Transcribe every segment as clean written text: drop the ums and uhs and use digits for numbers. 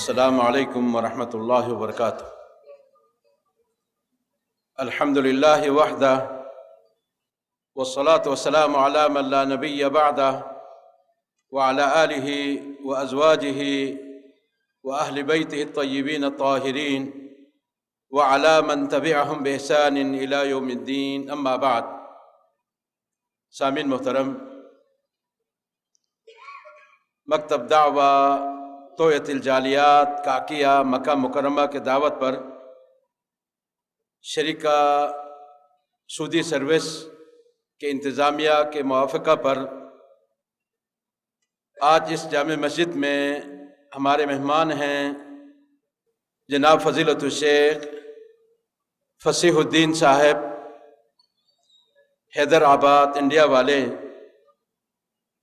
السلام علیکم ورحمۃ اللہ وبرکاتہ۔ الحمد للہ وحدہ والصلاة والسلام علی من لا نبی بعدہ وعلی آلہ وازواجہ واہل بیتہ الطیبین الطاہرین وعلی من تبعہم بإحسان الی یوم الدین، اما بعد۔ سامعین محترم، مکتب دعوہ توعیت الجالیات کاکیہ مکہ مکرمہ کے دعوت پر شریکہ سعودی سروس کے انتظامیہ کے موافقہ پر آج اس جامع مسجد میں ہمارے مہمان ہیں جناب فضیلت الشیخ فصیح الدین صاحب، حیدر آباد انڈیا والے۔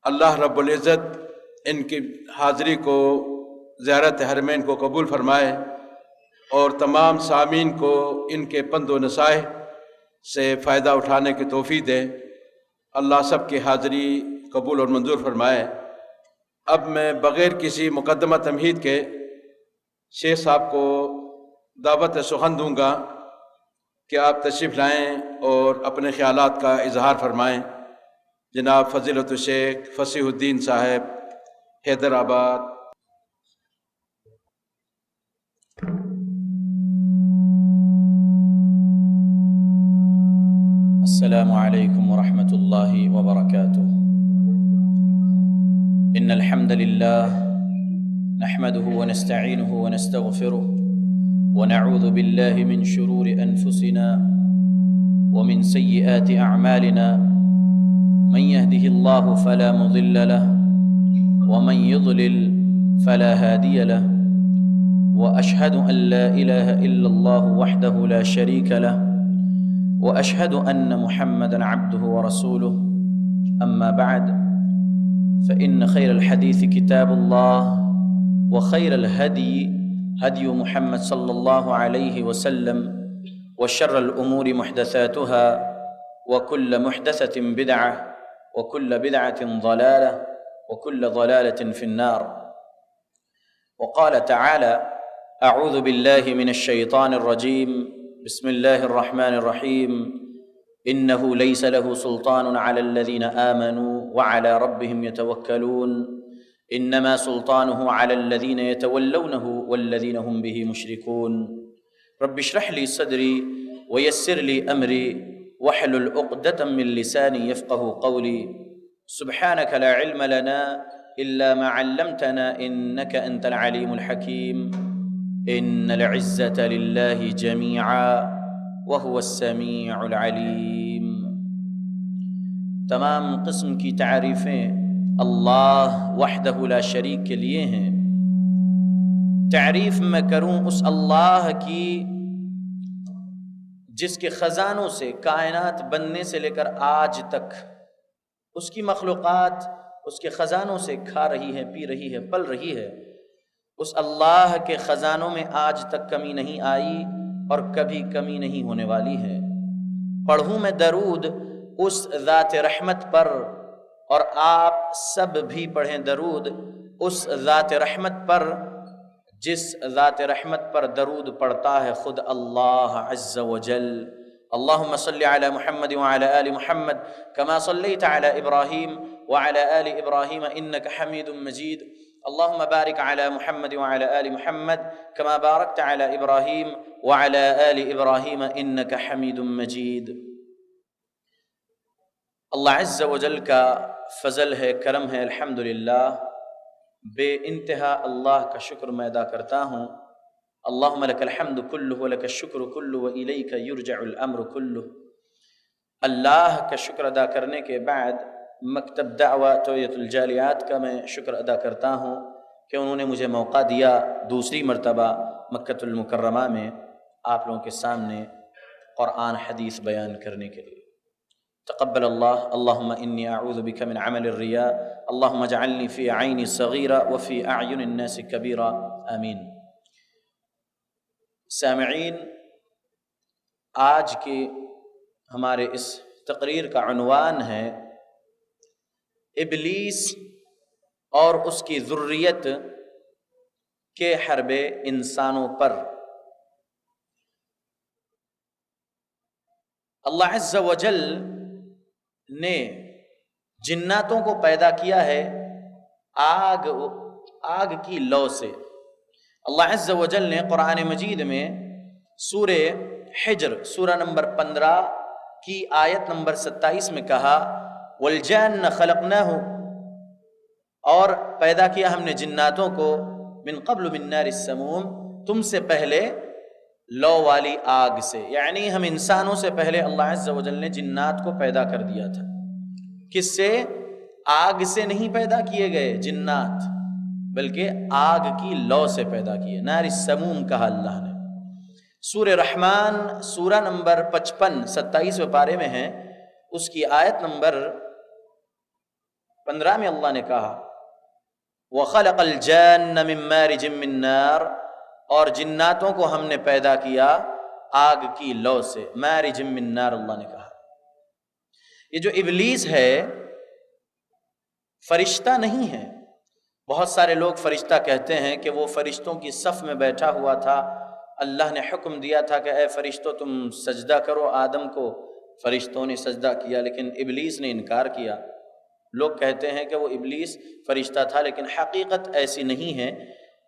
اللہ رب العزت ان کی حاضری کو، زیارت حرمین کو قبول فرمائے اور تمام سامعین کو ان کے پند و نصائح سے فائدہ اٹھانے کی توفیق دے۔ اللہ سب کی حاضری قبول اور منظور فرمائے۔ اب میں بغیر کسی مقدمہ تمہید کے شیخ صاحب کو دعوت سخن دوں گا کہ آپ تشریف لائیں اور اپنے خیالات کا اظہار فرمائیں۔ جناب فضیلت الشیخ فصیح الدین صاحب، حیدر آباد۔ السلام علیکم ورحمۃ اللہ وبرکاتہ۔ ان الحمد للہ نحمده ونستعینه ونستغفره ونعوذ باللہ من شرور انفسنا ومن سیئات اعمالنا، من يهده الله فلا مضل له ومن يضلل فلا هادي له، واشهد ان لا اله الا الله وحده لا شريك له، واشهد ان محمدا عبده ورسوله، اما بعد فان خير الحديث كتاب الله، وخير الهدي هدي محمد صلى الله عليه وسلم، وشر الامور محدثاتها، وكل محدثة بدعة، وكل بدعة ضلالة، وكل ضلالة في النار۔ وقال تعالى: اعوذ بالله من الشيطان الرجيم، بسم الله الرحمن الرحيم، إنه ليس له سلطان على الذين آمنوا وعلى ربهم يتوكلون، إنما سلطانه على الذين يتولونه والذين هم به مشركون، رب اشرح لي صدري ويسر لي أمري واحلل عقدة من لساني يفقه قولي، سبحانك لا علم لنا إلا ما علمتنا إنك أنت العليم الحكيم، ان العزة للہ جمیعا وهو السمیع العلیم۔ تمام قسم کی تعریفیں اللہ وحدہ لا شریک کے لیے ہیں۔ تعریف میں کروں اس اللہ کی جس کے خزانوں سے کائنات بننے سے لے کر آج تک اس کی مخلوقات اس کے خزانوں سے کھا رہی ہے، پی رہی ہے، پل رہی ہے۔ اس اللہ کے خزانوں میں آج تک کمی نہیں آئی اور کبھی کمی نہیں ہونے والی ہے۔ پڑھوں میں درود اس ذات رحمت پر، اور آپ سب بھی پڑھیں درود اس ذات رحمت پر جس ذات رحمت پر درود پڑھتا ہے خود اللہ عز و جل۔ اللہم صلی علی محمد وعلی آل محمد کما صلیت علی ابراہیم وعلی آل ابراہیم انک حمید مجید، اللہم بارک علی محمد وعلی آل محمد کما بارکت علی ابراہیم وعلی آل ابراہیم انک حمید مجید۔ اللہ عز و جل کا فضل ہے، کرم ہے، الحمدللہ، بے انتہا اللہ کا شکر میں ادا کرتا ہوں۔ اللہم لک الحمد کلہ ولک الشکر کلہ والیک یرجع الامر کلہ۔ اللہ کا شکر ادا کرنے کے بعد مکتب دعوہ توعیت الجالیات کا میں شکر ادا کرتا ہوں کہ انہوں نے مجھے موقع دیا دوسری مرتبہ مکۃ المکرمہ میں آپ لوگوں کے سامنے قرآن حدیث بیان کرنے کے لیے۔ تقبل اللہ، اللہم انی اعوذ بک من عمل الریا، اللہم اجعلنی فی عینی صغیرہ وفی اعین الناس کبیرہ، آمین۔ سامعین، آج کے ہمارے اس تقریر کا عنوان ہے ابلیس اور اس کی ذریت کے حرب انسانوں پر۔ اللہ عز و جل نے جناتوں کو پیدا کیا ہے آگ کی لو سے۔ اللہ عز و جل نے قرآن مجید میں سورہ حجر سورہ نمبر 15 کی آیت نمبر 27 میں کہا وَالْجَانَّ خَلَقْنَاهُ، اور پیدا کیا ہم نے جناتوں کو من قبل من نار السموم، تم سے پہلے لو والی آگ سے، یعنی ہم انسانوں سے پہلے اللہ عز و جل نے جنات کو پیدا کر دیا تھا۔ کس سے؟ آگ سے نہیں پیدا کیے گئے جنات، بلکہ آگ کی لو سے پیدا کیے، نار السموم کہا اللہ نے۔ سورہ رحمان سورہ نمبر 55 27 پارے میں ہے، اس کی آیت نمبر 15 میں اللہ نے کہا وَخَلَقَ الْجَانَّ مِن مَّارِجٍ مِّن نَّارٍ، اور جناتوں کو ہم نے پیدا کیا آگ کی لو سے، مارج من نار اللہ نے کہا۔ یہ جو ابلیس ہے فرشتہ نہیں ہے۔ بہت سارے لوگ فرشتہ کہتے ہیں کہ وہ فرشتوں کی صف میں بیٹھا ہوا تھا، اللہ نے حکم دیا تھا کہ اے فرشتوں تم سجدہ کرو آدم کو، فرشتوں نے سجدہ کیا، لیکن ابلیس نے انکار کیا۔ لوگ کہتے ہیں کہ وہ ابلیس فرشتہ تھا، لیکن حقیقت ایسی نہیں ہے،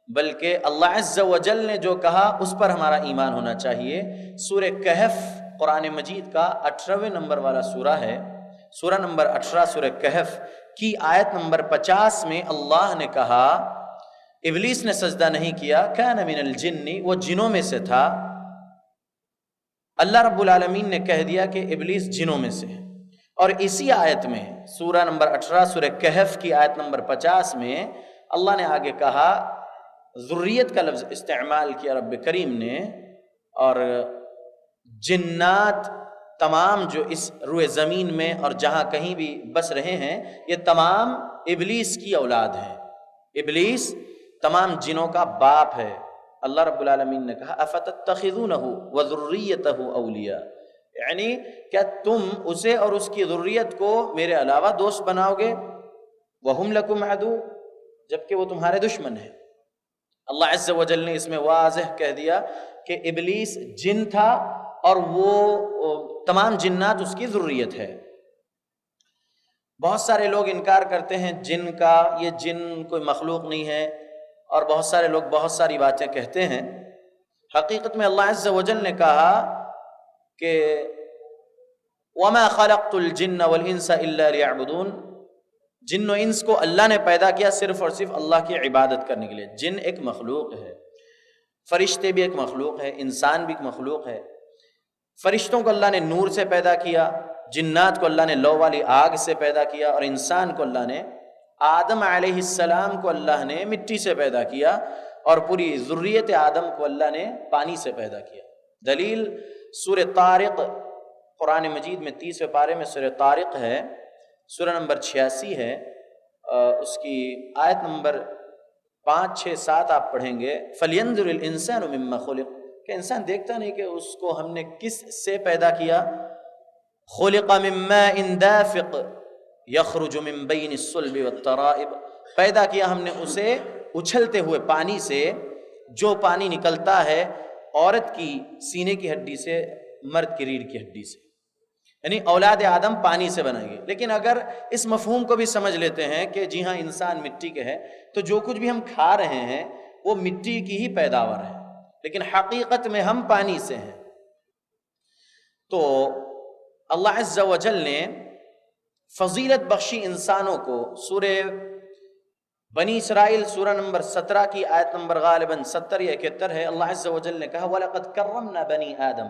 بلکہ اللہ عز و جل نے جو کہا اس پر ہمارا ایمان ہونا چاہیے۔ سورہ کہف قرآن مجید کا 18ویں نمبر والا سورہ ہے، سورہ نمبر 18 سورہ کہف کی آیت نمبر 50 میں اللہ نے کہا ابلیس نے سجدہ نہیں کیا، کان من الجن، وہ جنوں میں سے تھا۔ اللہ رب العالمین نے کہہ دیا کہ ابلیس جنوں میں سے ہے، اور اسی آیت میں سورہ نمبر 18 سورہ کہف کی آیت نمبر 50 میں اللہ نے آگے کہا، ذریت کا لفظ استعمال کیا رب کریم نے، اور جنات تمام جو اس روئے زمین میں اور جہاں کہیں بھی بس رہے ہیں یہ تمام ابلیس کی اولاد ہیں۔ ابلیس تمام جنوں کا باپ ہے۔ اللہ رب العالمین نے کہا افتتخذونہ وذریتہ اولیاء، یعنی کیا تم اسے اور اس کی ذریت کو میرے علاوہ دوست بناؤ گے، وہم لکم عدو، جبکہ وہ تمہارے دشمن ہیں۔ اللہ عز و جل نے اس میں واضح کہہ دیا کہ ابلیس جن تھا اور وہ تمام جنات اس کی ذریت ہے۔ بہت سارے لوگ انکار کرتے ہیں جن کا، یہ جن کوئی مخلوق نہیں ہے، اور بہت سارے لوگ بہت ساری باتیں کہتے ہیں۔ حقیقت میں اللہ عز و جل نے کہا کہ وَمَا خَلَقْتُ الْجِنَّ وَالْإِنسَ إِلَّا لِيَعْبُدُونَ، جن و انس کو اللہ نے پیدا کیا صرف اور صرف اللہ کی عبادت کرنے کے لیے۔ جن ایک مخلوق ہے، فرشتے بھی ایک مخلوق ہے، انسان بھی ایک مخلوق ہے۔ فرشتوں کو اللہ نے نور سے پیدا کیا، جنات کو اللہ نے لو والی آگ سے پیدا کیا، اور انسان کو اللہ نے، آدم علیہ السلام کو اللہ نے مٹی سے پیدا کیا، اور پوری ذریت آدم کو اللہ نے پانی سے پیدا کیا۔ دلیل سورہ طارق قرآن مجید میں 30ویں پارے میں سورہ طارق ہے، سورہ نمبر 86 ہے، اس کی آیت نمبر 5 6 7 آپ پڑھیں گے، فَلْيَنْظُرِ الْإِنسَانُ مِمَّا خُلِقَ، کہ انسان دیکھتا نہیں کہ اس کو ہم نے کس سے پیدا کیا، خُلِقَ مِن مَّاءٍ دَافِقٍ يَخْرُجُ مِن بَيْنِ الصُّلْبِ وَالتَّرَائِبِ، پیدا کیا ہم نے اسے اچھلتے ہوئے پانی سے، جو پانی نکلتا ہے عورت کی سینے کی ہڈی سے، مرد کی ریڑھ کی ہڈی سے، یعنی اولاد آدم پانی سے بنائیں گے۔ لیکن اگر اس مفہوم کو بھی سمجھ لیتے ہیں کہ جی ہاں انسان مٹی کے ہے، تو جو کچھ بھی ہم کھا رہے ہیں وہ مٹی کی ہی پیداوار ہے، لیکن حقیقت میں ہم پانی سے ہیں۔ تو اللہ عز و جل نے فضیلت بخشی انسانوں کو۔ سورہ بنی اسرائیل سورہ نمبر 17 کی آیت نمبر غالباً 70 یا 71 ہے، اللہ عز و جل نے کہا وَلَقَدْ كَرَّمْنَا بَنِي آدم،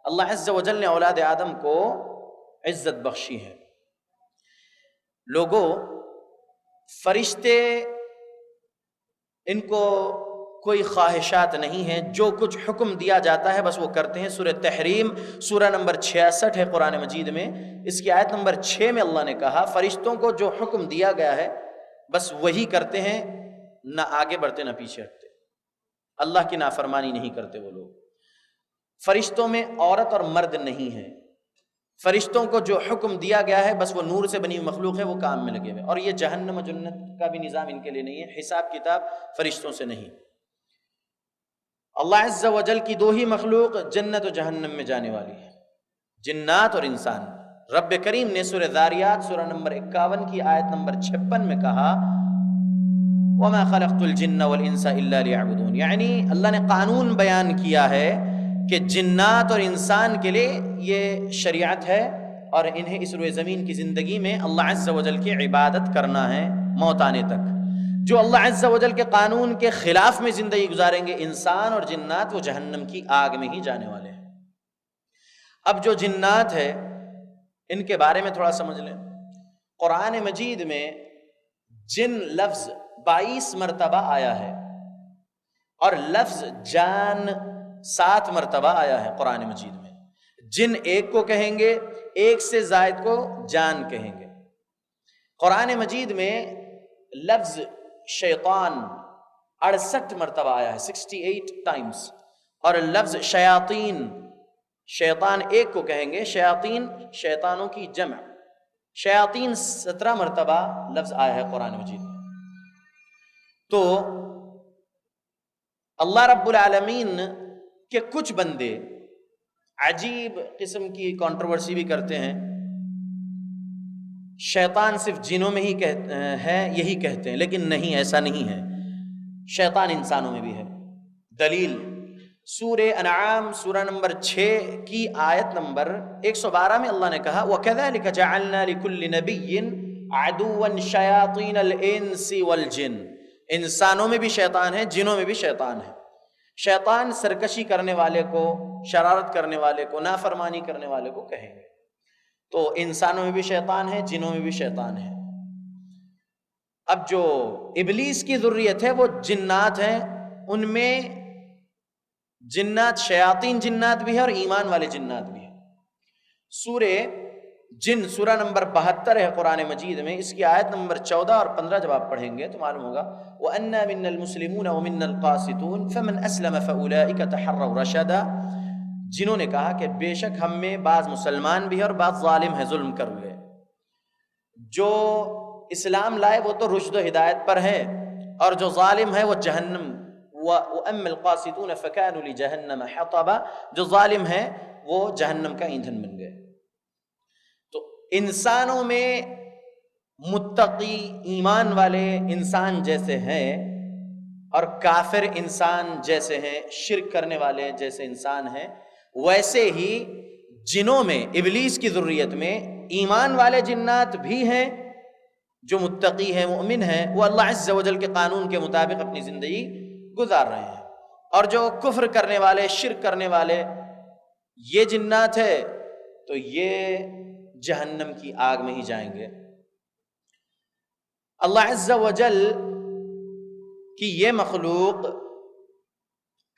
اللہ عز و جل نے اولاد آدم کو عزت بخشی ہے۔ لوگوں، فرشتے ان کو کوئی خواہشات نہیں ہیں، جو کچھ حکم دیا جاتا ہے بس وہ کرتے ہیں۔ سورہ تحریم سورہ نمبر 66 ہے قرآن مجید میں، اس کی آیت نمبر 6 میں اللہ نے کہا فرشتوں کو جو حکم دیا گیا ہے بس وہی کرتے ہیں، نہ آگے بڑھتے نہ پیچھے ہٹتے، اللہ کی نافرمانی نہیں کرتے وہ لوگ۔ فرشتوں میں عورت اور مرد نہیں ہے، فرشتوں کو جو حکم دیا گیا ہے بس وہ نور سے بنی مخلوق ہے، وہ کام میں لگے ہوئے، اور یہ جہنم و جنت کا بھی نظام ان کے لیے نہیں ہے، حساب کتاب فرشتوں سے نہیں۔ اللہ عز و جل کی دو ہی مخلوق جنت و جہنم میں جانے والی ہے، جنات اور انسان۔ رب کریم نے سورہ ذاریات سورہ نمبر 51 کی آیت نمبر 56 میں کہا وَمَا خَلَقْتُ الْجِنَّ وَالْإِنسَ إِلَّا لِيَعْبُدُونَ، یعنی اللہ نے قانون بیان کیا ہے کہ جنات اور انسان کے لیے یہ شریعت ہے اور انہیں اس روئے زمین کی زندگی میں اللہ عز و جل کی عبادت کرنا ہے موت آنے تک۔ جو اللہ عز و جل کے قانون کے خلاف میں زندگی گزاریں گے انسان اور جنات، وہ جہنم کی آگ میں ہی جانے والے ہیں۔ اب جو جنات ہے ان کے بارے میں تھوڑا سمجھ لیں۔ قرآن مجید میں جن لفظ 22 مرتبہ آیا ہے اور لفظ جان 7 مرتبہ آیا ہے قرآن مجید میں۔ جن ایک کو کہیں گے، ایک سے زائد کو جان کہیں گے۔ قرآن مجید میں لفظ شیطان 68 مرتبہ آیا ہے، 68 ٹائمز، اور لفظ شیاطین، شیطان ایک کو کہیں گے، شیاطین شیطانوں کی جمع، شیاطین 17 مرتبہ لفظ آیا ہے قرآن مجید میں۔ تو اللہ رب العالمین کے کچھ بندے عجیب قسم کی کنٹروورسی بھی کرتے ہیں، شیطان صرف جنوں میں ہی ہے یہی کہتے ہیں، لیکن نہیں، ایسا نہیں ہے، شیطان انسانوں میں بھی ہے۔ دلیل سورہ انعام سورہ نمبر 6 کی آیت نمبر 112 میں اللہ نے کہا وَكَذَلِكَ جَعَلْنَا لِكُلِّ نَبِيٍّ عَدُوًّا شَيَاطِينَ الْإِنسِ وَالْجِنِّ، انسانوں میں بھی شیطان ہے، جنوں میں بھی شیطان ہے۔ شیطان سرکشی کرنے والے کو، شرارت کرنے والے کو، نافرمانی کرنے والے کو کہیں گے۔ تو انسانوں میں بھی شیطان ہے، جنوں میں بھی شیطان ہے۔ اب جو ابلیس کی ذریت ہے وہ جنات ہیں، ان میں جنات، شیاطین جنات بھی ہے اور ایمان والے جنات بھی ہیں۔ سورہ جن سورہ نمبر 72 ہے قرآن مجید میں، اس کی آیت نمبر 14 اور 15 جب آپ پڑھیں گے تو معلوم ہوگا وَأَنَّا مِنَّا الْمُسْلِمُونَ وَمِنَّا الْقَاسِطُونَ فَمَنْ أَسْلَمَ فَأُولَئِكَ تَحَرَّوْا رَشَدًا، جنہوں نے کہا کہ بے شک ہم میں بعض مسلمان بھی ہیں اور بعض ظالم ہیں، ظلم کر ہوئے۔ جو اسلام لائے وہ تو رشد و ہدایت پر ہے، اور جو ظالم ہے وہ جہنم۔ وَأَمَّا الْقَاسِطُونَ فَكَانُوا لِجَهَنَّمَ حَطَبًا، جو ظالم ہیں وہ جہنم کا ایندھن بن گئے۔ تو انسانوں میں متقی ایمان والے انسان جیسے ہیں اور کافر انسان جیسے ہیں، شرک کرنے والے جیسے انسان ہیں، ویسے ہی جنوں میں، ابلیس کی ذریت میں ایمان والے جنات بھی ہیں جو متقی ہیں، مؤمن ہیں، وہ اللہ عز و جل کے قانون کے مطابق اپنی زندگی گزار رہے ہیں۔ اور جو کفر کرنے والے، شرک کرنے والے یہ جنات ہے تو یہ جہنم کی آگ میں ہی جائیں گے۔ اللہ عز و جل کی یہ مخلوق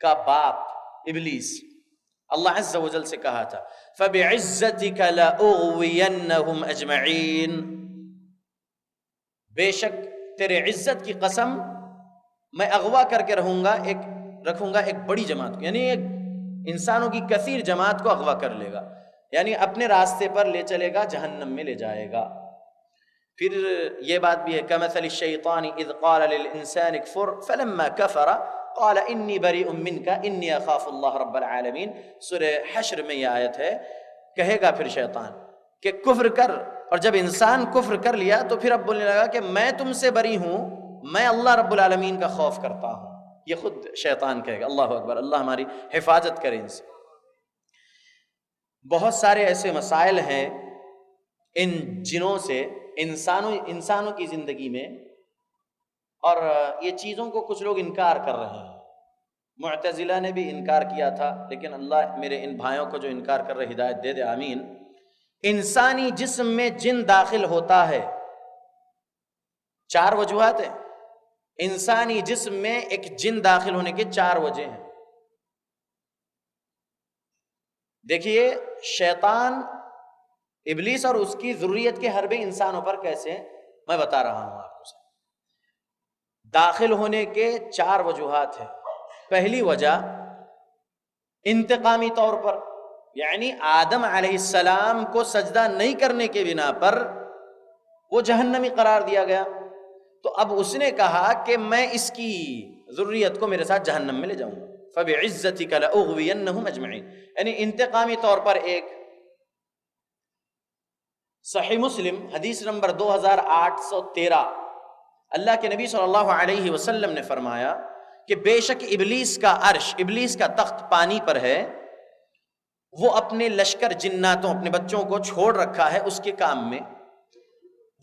کا باپ ابلیس اللہ عز و جل سے کہا تھا فَبِعِزَّتِكَ لَأُغْوِيَنَّهُمْ أَجْمَعِينَ، بے شک تیرے عزت کی قسم میں اغوا کر کے رکھوں گا ایک بڑی جماعت کو، یعنی ایک انسانوں کی کثیر جماعت کو اغوا کر لے گا، یعنی اپنے راستے پر لے چلے گا، جہنم میں لے جائے گا۔ پھر یہ بات بھی ہے كَمَثَلِ الشَّيْطَانِ إِذْ قَالَ لِلْإِنسَانِ اكْفُرْ فَلَمَّا كَفَرَ قَالَ إِنِّي بَرِيءٌ مِّنْكَ إِنِّي أَخَافُ اللَّهَ رَبَّ الْعَالَمِينَ، سورہ حشر میں یہ آیت ہے۔ کہے گا پھر شیطان کہ کفر کر، اور جب انسان کفر کر لیا تو پھر اب بولنے لگا کہ میں تم سے بری ہوں، میں اللہ رب العالمین کا خوف کرتا ہوں۔ یہ خود شیطان کہے گا۔ اللہ اکبر، اللہ ہماری حفاظت کرے ان سے۔ بہت سارے ایسے مسائل ہیں ان جنوں سے انسانوں کی زندگی میں، اور یہ چیزوں کو کچھ لوگ انکار کر رہے ہیں۔ معتزلہ نے بھی انکار کیا تھا، لیکن اللہ میرے ان بھائیوں کو جو انکار کر رہے ہدایت دے دے، آمین۔ انسانی جسم میں جن داخل ہوتا ہے، 4 وجوہات ہیں۔ انسانی جسم میں ایک جن داخل ہونے کے 4 وجہ ہیں۔ دیکھیے شیطان، ابلیس اور اس کی ذریت کے حربے انسانوں پر کیسے ہیں، میں بتا رہا ہوں آپ کو۔ داخل ہونے کے 4 وجوہات ہیں۔ پہلی وجہ انتقامی طور پر، یعنی آدم علیہ السلام کو سجدہ نہیں کرنے کے بنا پر وہ جہنمی قرار دیا گیا، تو اب اس نے کہا کہ میں اس کی ذریت کو میرے ساتھ جہنم میں لے جاؤں گا۔ فبعزتک لاغوینہم اجمعین، یعنی انتقامی طور پر ایک صحیح مسلم حدیث نمبر 2813، اللہ کے نبی صلی اللہ علیہ وسلم نے فرمایا کہ بے شک ابلیس کا عرش، ابلیس کا تخت پانی پر ہے، وہ اپنے لشکر جناتوں، اپنے بچوں کو چھوڑ رکھا ہے اس کے کام میں۔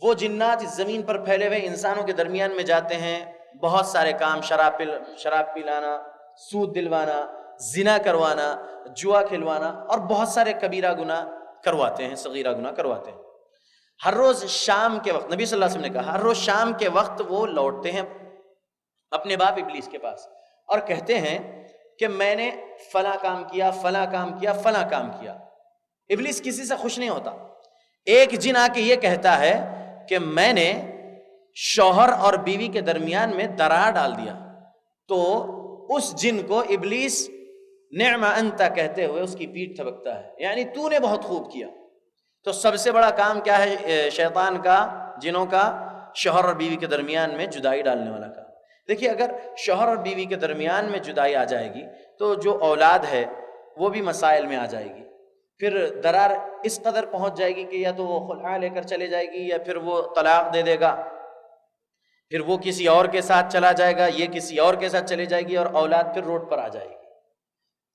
وہ جنات اس زمین پر پھیلے ہوئے انسانوں کے درمیان میں جاتے ہیں، بہت سارے کام، شراب پلانا، سود دلوانا، زنا کروانا، جوا کھلوانا اور بہت سارے کبیرہ گناہ کرواتے ہیں، صغیرہ گناہ کرواتے ہیں۔ ہر روز شام کے وقت، نبی صلی اللہ علیہ وسلم نے کہا، ہر روز شام کے وقت وہ لوٹتے ہیں اپنے باپ ابلیس کے پاس اور کہتے ہیں کہ میں نے فلاں کام کیا، فلاں کام کیا، فلاں کام کیا۔ ابلیس کسی سے خوش نہیں ہوتا۔ ایک جن آ کے یہ کہتا ہے کہ میں نے شوہر اور بیوی کے درمیان میں درار ڈال دیا، تو اس جن کو ابلیس نعم انت کہتے ہوئے اس کی پیٹھ تھپکتا ہے، یعنی تو نے بہت خوب کیا۔ تو سب سے بڑا کام کیا ہے شیطان کا، جنوں کا؟ شوہر اور بیوی کے درمیان میں جدائی ڈالنے والا کام۔ دیکھیے، اگر شوہر اور بیوی کے درمیان میں جدائی آ جائے گی تو جو اولاد ہے وہ بھی مسائل میں آ جائے گی، پھر درار اس قدر پہنچ جائے گی کہ یا تو وہ خلع لے کر چلے جائے گی یا پھر وہ طلاق دے دے گا، پھر وہ کسی اور کے ساتھ چلا جائے گا، یہ کسی اور کے ساتھ چلے جائے گی اور اولاد پھر روڈ پر آ جائے گی۔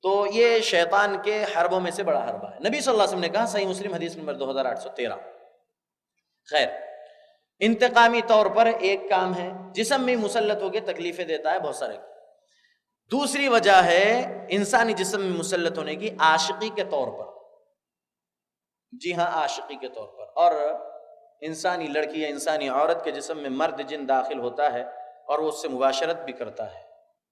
تو یہ شیطان کے حربوں میں سے بڑا حربہ ہے۔ نبی صلی اللہ علیہ وسلم نے کہا، صحیح مسلم حدیث نمبر 2813۔ خیر، انتقامی طور پر ایک کام ہے، جسم میں مسلط ہو کے تکلیفیں دیتا ہے بہت سارے۔ دوسری وجہ ہے انسانی جسم میں مسلط ہونے کی، عاشقی کے طور پر۔ جی ہاں، عاشقی کے طور پر۔ اور انسانی لڑکی یا انسانی عورت کے جسم میں مرد جن داخل ہوتا ہے اور وہ اس سے مباشرت بھی کرتا ہے۔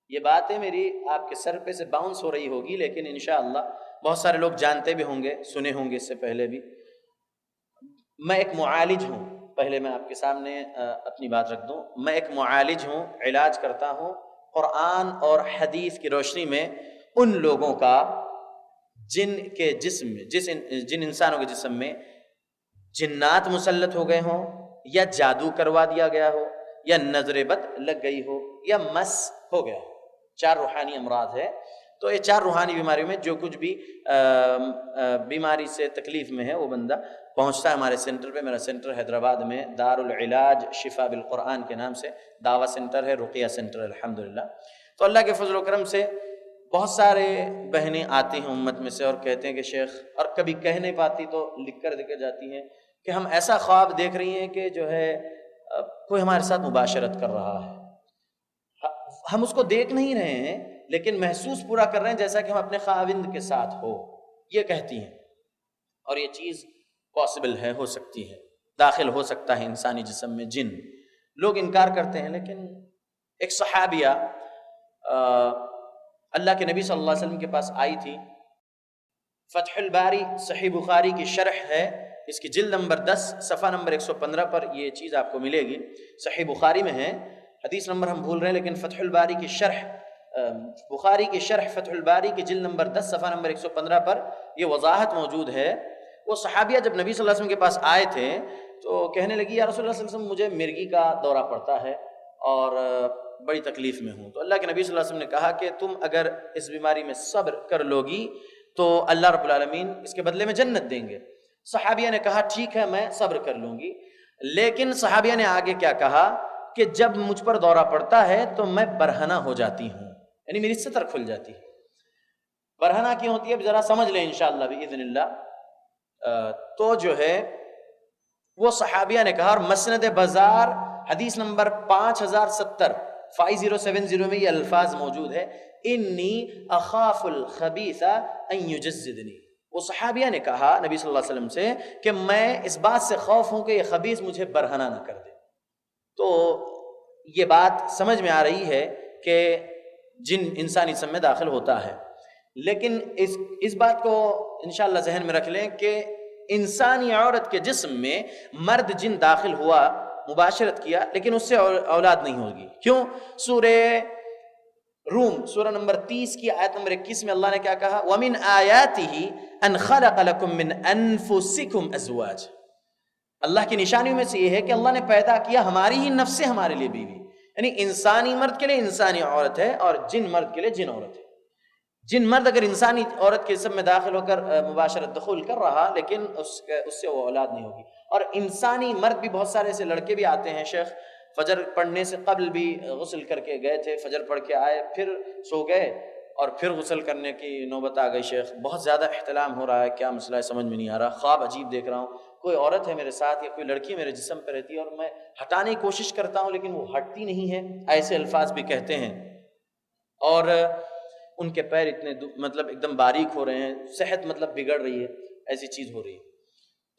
یہ باتیں میری آپ کے سر پہ سے باؤنس ہو رہی ہوگی، لیکن انشاءاللہ بہت سارے لوگ جانتے بھی ہوں گے، سنے ہوں گے اس سے پہلے بھی۔ میں ایک معالج ہوں، پہلے میں آپ کے سامنے اپنی بات رکھ دوں، میں ایک معالج ہوں، علاج کرتا ہوں قرآن اور حدیث کی روشنی میں ان لوگوں کا جن کے جسم میں، جن انسانوں کے جسم میں جنات مسلط ہو گئے ہوں، یا جادو کروا دیا گیا ہو، یا نظر بد لگ گئی ہو، یا مس ہو گیا ہو۔ 4 روحانی امراض ہے۔ تو یہ 4 روحانی بیماریوں میں جو کچھ بھی بیماری سے تکلیف میں ہے وہ بندہ پہنچتا ہے ہمارے سینٹر پہ۔ میرا سینٹر حیدرآباد میں دار العلاج شفا بالقرآن کے نام سے دعویٰ سینٹر ہے، رقیہ سینٹر الحمدللہ۔ تو اللہ کے فضل و کرم سے بہت سارے بہنیں آتی ہیں امت میں سے اور کہتے ہیں کہ شیخ، اور کبھی کہہ نہیں پاتی تو لکھ کر دے کر جاتی ہیں کہ ہم ایسا خواب دیکھ رہی ہیں کہ جو ہے کوئی ہمارے ساتھ مباشرت کر رہا ہے۔ ہم اس کو دیکھ نہیں رہے ہیں لیکن محسوس پورا کر رہے ہیں جیسا کہ ہم اپنے خاوند کے ساتھ ہو، یہ کہتی ہیں۔ اور یہ چیز پاسبل ہے، ہو سکتی ہے، داخل ہو سکتا ہے انسانی جسم میں جن۔ لوگ انکار کرتے ہیں، لیکن ایک صحابیہ اللہ کے نبی صلی اللہ علیہ وسلم کے پاس آئی تھی۔ فتح الباری صحیح بخاری کی شرح ہے، اس کی جلد نمبر 10 صفحہ نمبر 115 پر یہ چیز آپ کو ملے گی۔ صحیح بخاری میں ہے، حدیث نمبر ہم بھول رہے ہیں، لیکن فتح الباری کی شرح، بخاری کی شرح فتح الباری کی جلد نمبر 10 صفحہ نمبر 115 پر یہ وضاحت موجود ہے۔ وہ صحابیہ جب نبی صلی اللہ علیہ وسلم کے پاس آئے تھے تو کہنے لگی، یا رسول اللہ صلی اللہ علیہ وسلم، مجھے مرگی کا دورہ پڑتا ہے اور بڑی تکلیف میں ہوں۔ تو اللہ کے نبی صلی اللہ علیہ وسلم نے کہا کہ تم اگر اس بیماری میں صبر کر لوگی تو اللہ رب العالمین اس کے بدلے میں جنت دیں گے۔ صحابیہ نے کہا ٹھیک ہے، میں صبر کر لوں گی۔ لیکن صحابیہ نے آگے کیا کہا کہ جب مجھ پر دورہ پڑتا ہے تو میں برہنہ ہو جاتی ہوں، یعنی میری سطر کھل جاتی ہے۔ برہنہ کیوں ہوتی ہے اب ذرا سمجھ لیں انشاءاللہ باذن اللہ۔ تو جو ہے وہ صحابیہ نے کہا، اور مسند بازار حدیث نمبر 5070 5070 میں یہ الفاظ موجود ہے، انی اخاف الخبیث ان یجزدنی۔ وہ صحابیہ نے کہا نبی صلی اللہ علیہ وسلم سے کہ میں اس بات سے خوف ہوں کہ یہ خبیث مجھے برہنہ نہ کر دے۔ تو یہ بات سمجھ میں آ رہی ہے کہ جن انسانی جسم میں داخل ہوتا ہے، لیکن اس بات کو انشاءاللہ ذہن میں رکھ لیں کہ انسانی عورت کے جسم میں مرد جن داخل ہوا، مباشرت کیا، لیکن اس سے اولاد نہیں ہوگی۔ کیوں؟ سورہ روم سورہ نمبر 30 کی آیت نمبر 21 میں اللہ نے کیا کہا؟ وَمِنْ آيَاتِهِ أَنْ خَلَقَ لَكُم مِّنْ أَنفُسِكُمْ أَزْوَاجًا۔ اللہ کی نشانیوں میں سے یہ ہے کہ اللہ نے پیدا کیا ہماری ہی نفس سے ہمارے لیے بیوی، یعنی انسانی مرد کے لیے انسانی عورت ہے اور جن مرد کے لیے جن عورت ہے۔ جن مرد اگر انسانی عورت کے جسم میں داخل ہو کر مباشرت دخول کر رہا لیکن اس سے وہ اولاد نہیں ہوگی. اور انسانی مرد بھی بہت سارے ایسے لڑکے بھی آتے ہیں شیخ، فجر پڑھنے سے قبل بھی غسل کر کے گئے تھے، فجر پڑھ کے آئے، پھر سو گئے اور پھر غسل کرنے کی نوبت آ گئی. شیخ بہت زیادہ احتلام ہو رہا ہے، کیا مسئلہ ہے سمجھ میں نہیں آ رہا، خواب عجیب دیکھ رہا ہوں، کوئی عورت ہے میرے ساتھ یا کوئی لڑکی میرے جسم پہ رہتی ہے اور میں ہٹانے کی کوشش کرتا ہوں لیکن وہ ہٹتی نہیں ہے. ایسے الفاظ بھی کہتے ہیں. اور ان کے پیر اتنے مطلب ایک دم باریک ہو رہے ہیں، صحت مطلب بگڑ رہی ہے، ایسی چیز ہو رہی ہے.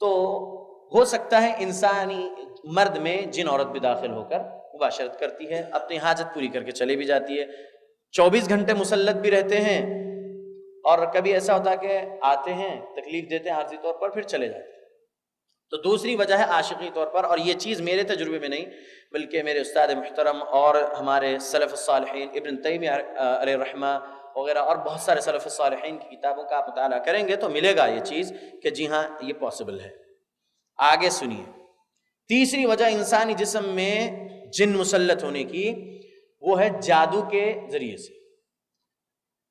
تو ہو سکتا ہے انسانی مرد میں جن عورت بھی داخل ہو کر مباشرت کرتی ہے، اپنی حاجت پوری کر کے چلے بھی جاتی ہے. 24 گھنٹے مسلط بھی رہتے ہیں اور کبھی ایسا ہوتا ہے کہ آتے ہیں تکلیف دیتے ہیں عارضی طور پر پھر چلے جاتے ہیں. تو دوسری وجہ ہے عاشقی طور پر، اور یہ چیز میرے تجربے میں نہیں بلکہ میرے استاد محترم اور ہمارے سلف الصالحین ابن تیمیہ علیہ الرحمہ وغیرہ اور بہت سارے سلف الصالحین کی کتابوں کا آپ مطالعہ کریں گے تو ملے گا یہ چیز کہ جی ہاں یہ پاسبل ہے. آگے سنیے، تیسری وجہ انسانی جسم میں جن مسلط ہونے کی وہ ہے جادو کے ذریعے سے.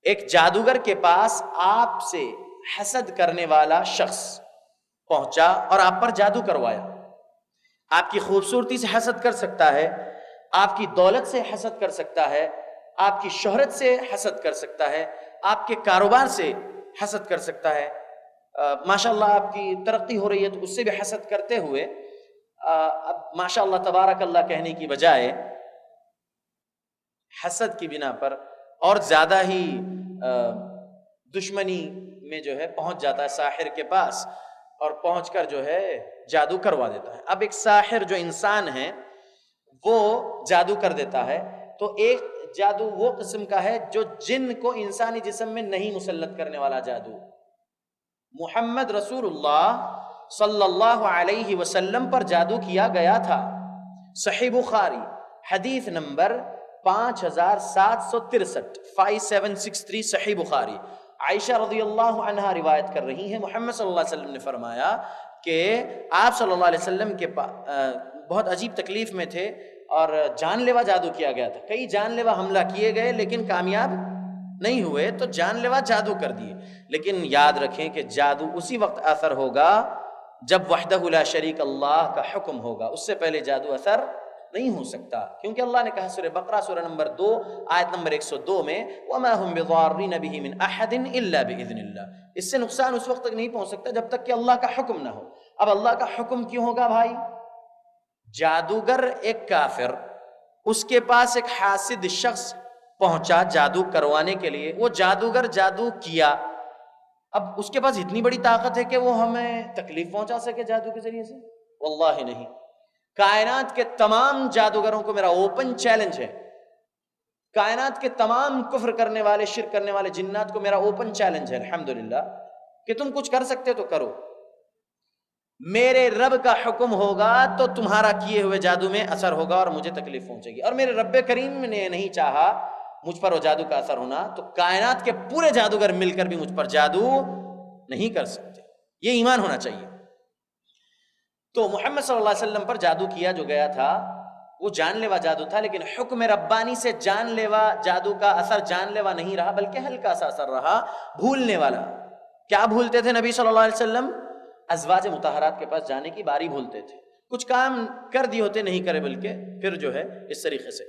ایک جادوگر کے پاس آپ سے حسد کرنے والا شخص پہنچا اور آپ پر جادو کروایا. آپ کی خوبصورتی سے حسد کر سکتا ہے، آپ کی دولت سے حسد کر سکتا ہے، آپ کی شہرت سے حسد کر سکتا ہے، آپ کے کاروبار سے حسد کر سکتا ہے. ماشاءاللہ آپ کی ترقی ہو رہی ہے تو اس سے بھی حسد کرتے ہوئے اب ماشاءاللہ تبارک اللہ کہنے کی بجائے حسد کی بنا پر اور زیادہ ہی دشمنی میں جو ہے پہنچ جاتا ہے ساحر کے پاس اور پہنچ کر جو ہے جادو کروا دیتا ہے. اب ایک ساحر جو انسان ہے وہ جادو کر دیتا ہے تو ایک جادو وہ قسم کا ہے جو جن کو انسانی جسم میں نہیں مسلط کرنے والا جادو. محمد رسول اللہ صلی اللہ علیہ وسلم پر جادو کیا گیا تھا. صحیح بخاری حدیث نمبر 5763 5763 صحیح بخاری. عائشہ رضی اللہ عنہا روایت کر رہی ہیں محمد صلی اللہ علیہ وسلم نے فرمایا کہ آپ صلی اللہ علیہ وسلم کے بہت عجیب تکلیف میں تھے اور جان لیوا جادو کیا گیا تھا. کئی جان لیوا حملہ کیے گئے لیکن کامیاب نہیں ہوئے تو جان لیوا جادو کر دیے. لیکن یاد رکھیں کہ جادو اسی وقت اثر ہوگا جب وحدہ لا شریک اللہ کا حکم ہوگا، اس سے پہلے جادو اثر نہیں ہو سکتا. کیونکہ اللہ نے کہا سورہ بقرہ سورہ نمبر 2 آیت نمبر 102 میں وَمَا هُمْ بِضَارِّينَ بِهِ مِنْ أَحَدٍ إِلَّا بِإِذْنِ اللَّهِ. اس سے نقصان اس وقت تک نہیں پہنچ سکتا جب تک کہ اللہ کا حکم نہ ہو. اب اللہ کا حکم کیوں ہوگا بھائی؟ جادوگر ایک کافر، اس کے پاس ایک حاسد شخص پہنچا جادو کروانے کے لیے، وہ جادوگر جادو کیا. اب اس کے پاس اتنی بڑی طاقت ہے کہ وہ ہمیں تکلیف پہنچا سکے جادو کے ذریعے سے؟ واللہ نہیں. کائنات کے تمام جادوگروں کو میرا اوپن چیلنج ہے، کائنات کے تمام کفر کرنے والے شرک کرنے والے جنات کو میرا اوپن چیلنج ہے الحمدللہ کہ تم کچھ کر سکتے تو کرو. میرے رب کا حکم ہوگا تو تمہارا کیے ہوئے جادو میں اثر ہوگا اور مجھے تکلیف پہنچے گی. اور میرے رب کریم نے نہیں چاہا مجھ پر وہ جادو کا اثر ہونا تو کائنات کے پورے جادوگر مل کر بھی مجھ پر جادو نہیں کر سکتے. یہ ایمان ہونا چاہیے. تو محمد صلی اللہ علیہ وسلم پر جادو کیا جو گیا تھا وہ جان لیوا جادو تھا، لیکن حکم ربانی سے جان لیوا جادو کا اثر جان لیوا نہیں رہا بلکہ ہلکا سا اثر رہا، بھولنے والا. کیا بھولتے تھے نبی صلی اللہ علیہ وسلم؟ ازواج مطہرات کے پاس جانے کی باری بھولتے تھے. کچھ کام کر دی ہوتے نہیں کرے بلکہ پھر جو ہے اس طریقے سے.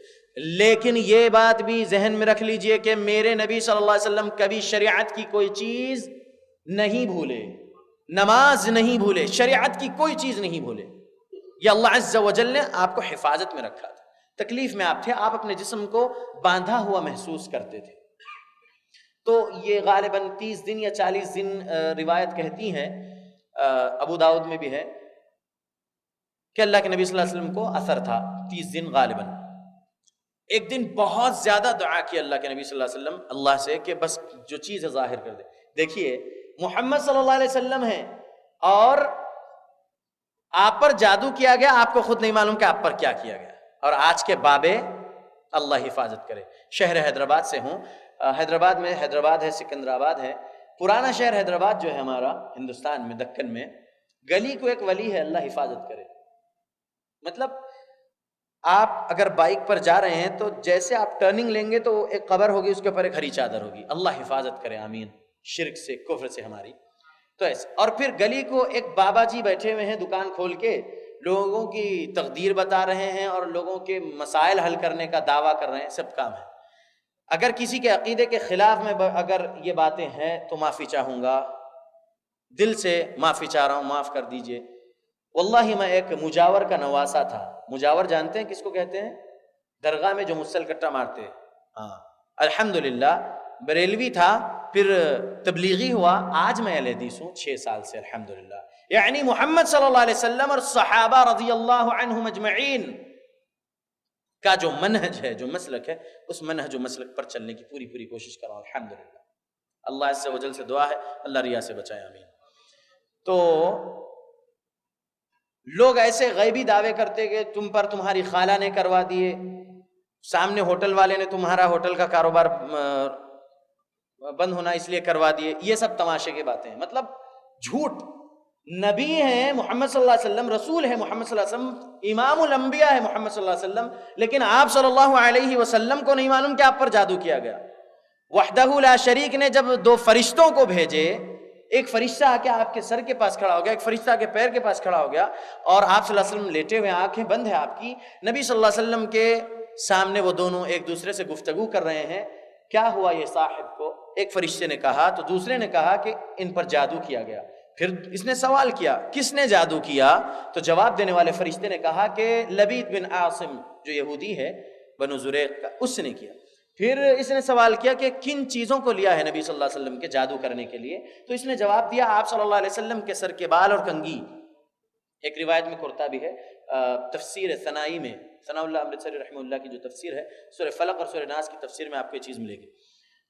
لیکن یہ بات بھی ذہن میں رکھ لیجئے کہ میرے نبی صلی اللہ علیہ وسلم کبھی شریعت کی کوئی چیز نہیں بھولے، نماز نہیں بھولے، شریعت کی کوئی چیز نہیں بھولے. یہ اللہ عز و جل نے آپ کو حفاظت میں رکھا تھا. تکلیف میں آپ تھے، آپ اپنے جسم کو باندھا ہوا محسوس کرتے تھے. تو یہ غالباً 30 دن یا 40 دن روایت کہتی ہے، ابو داؤد میں بھی ہے کہ اللہ کے نبی صلی اللہ علیہ وسلم کو اثر تھا 30 دن غالباً. ایک دن بہت زیادہ دعا کی اللہ کے نبی صلی اللہ علیہ وسلم اللہ سے کہ بس جو چیز ہے ظاہر کر دے. دیکھیے محمد صلی اللہ علیہ وسلم ہیں اور آپ پر جادو کیا گیا، آپ کو خود نہیں معلوم کہ آپ پر کیا کیا گیا. اور آج کے بابے اللہ حفاظت کرے. شہر حیدرآباد سے ہوں، حیدرآباد میں حیدرآباد ہے، سکندرآباد ہے، پرانا شہر حیدرآباد جو ہے ہمارا ہندوستان میں دکن میں، گلی کو ایک ولی ہے، اللہ حفاظت کرے. مطلب آپ اگر بائک پر جا رہے ہیں تو جیسے آپ ٹرننگ لیں گے تو ایک قبر ہوگی، اس کے اوپر ایک ہری چادر ہوگی. اللہ حفاظت کرے، آمین، شرک سے، کفر سے ہماری. تو ایسے، اور پھر گلی کو ایک بابا جی بیٹھے ہوئے ہیں دکان کھول کے، لوگوں کی تقدیر بتا رہے ہیں اور لوگوں کے مسائل حل کرنے کا دعویٰ کر رہے ہیں. سب کام ہے. اگر کسی کے عقیدے کے خلاف میں اگر یہ باتیں ہیں تو معافی چاہوں گا، دل سے معافی چاہ رہا ہوں، معاف کر دیجئے. واللہ میں ایک مجاور کا نواسا تھا. مجاور جانتے ہیں کس کو کہتے ہیں؟ درگاہ میں جو مسل کٹا مارتے ہیں. ہاں، الحمدللہ بریلوی تھا، پھر تبلیغی ہوا، آج میں اہل حدیث ہوں 6 سال سے الحمدللہ. یعنی محمد صلی اللہ علیہ وسلم اور صحابہ رضی اللہ عنہم اجمعین کا جو منہج ہے، جو مسلک ہے، اس منہج و مسلک پر چلنے کی پوری کوشش کر رہا ہوں الحمدللہ. اللہ عز و جل سے دعا ہے اللہ ریا سے بچائے، آمین. تو لوگ ایسے غیبی دعوے کرتے کہ تم پر تمہاری خالہ نے کروا دیے، سامنے ہوٹل والے نے تمہارا ہوٹل کا کاروبار بند ہونا اس لیے کروا دیے. یہ سب تماشے کی باتیں ہیں، مطلب جھوٹ. نبی ہیں محمد صلی اللہ علیہ وسلم، رسول ہے محمد صلی اللہ علیہ وسلم، امام الانبیاء ہے محمد صلی اللہ علیہ وسلم، لیکن آپ صلی اللہ علیہ وسلم کو نہیں معلوم کہ آپ پر جادو کیا گیا. وحدہ لا شریک نے جب 2 فرشتوں کو بھیجے، ایک فرشتہ آ کے آپ کے سر کے پاس کھڑا ہو گیا، ایک فرشتہ آ کے پیر کے پاس کھڑا ہو گیا، اور آپ صلی اللہ علیہ وسلم لیٹے ہوئے، آنکھیں بند ہیں آپ کی، نبی صلی اللہ علیہ وسلم کے سامنے وہ دونوں ایک دوسرے سے گفتگو کر رہے ہیں. کیا ہوا یہ صاحب کو؟ ایک فرشتے نے کہا تو دوسرے نے کہا کہ ان پر جادو کیا گیا. پھر اس نے سوال کیا کس نے جادو کیا؟ تو جواب دینے والے فرشتے نے کہا کہ لبید بن عاصم جو یہودی ہے بنو زریق کا، اس نے کیا. پھر اس نے سوال کیا کہ کن چیزوں کو لیا ہے نبی صلی اللہ علیہ وسلم کے جادو کرنے کے لیے؟ تو اس نے جواب دیا آپ صلی اللہ علیہ وسلم کے سر کے بال اور کنگھی. ایک روایت میں قرطبی ہے تفسیر ثنائی میں، ثناء اللہ امرتسری رحمہ اللہ کی جو تفسیر ہے سورہ فلق اور سورہ ناس کی تفسیر میں آپ کو یہ چیز ملے گی.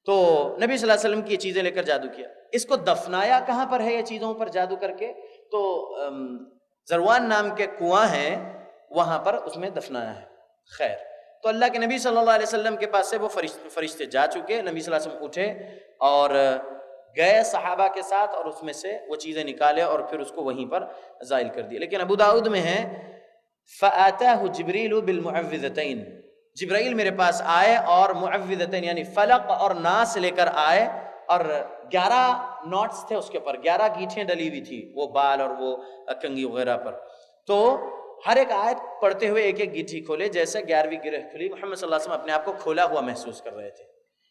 تو نبی صلی اللہ علیہ وسلم کی یہ چیزیں لے کر جادو کیا. اس کو دفنایا کہاں پر ہے یہ چیزوں پر جادو کر کے؟ تو زروان نام کے کنواں ہیں، وہاں پر اس میں دفنایا ہے. خیر، تو اللہ کے نبی صلی اللہ علیہ وسلم کے پاس سے وہ فرشتے جا چکے. نبی صلی اللہ علیہ وسلم اٹھے اور گئے صحابہ کے ساتھ اور اس میں سے وہ چیزیں نکالے اور پھر اس کو وہیں پر زائل کر دیا. لیکن ابو داؤد میں ہے فَآتَاهُ جِبْرِيلُ بِالْمُعَوِّذَتَيْن، جبرائیل میرے پاس آئے اور معوذتین یعنی فلق اور ناس لے کر آئے، اور 11 نوٹس تھے اس کے اوپر، 11 گیٹھیں ڈلی ہوئی تھی وہ بال اور وہ کنگھی وغیرہ پر. تو ہر ایک آیت پڑھتے ہوئے ایک ایک گیٹھی کھولے، جیسے 11ویں گرہ کھلی. محمد صلی اللہ علیہ وسلم اپنے آپ کو کھولا ہوا محسوس کر رہے تھے،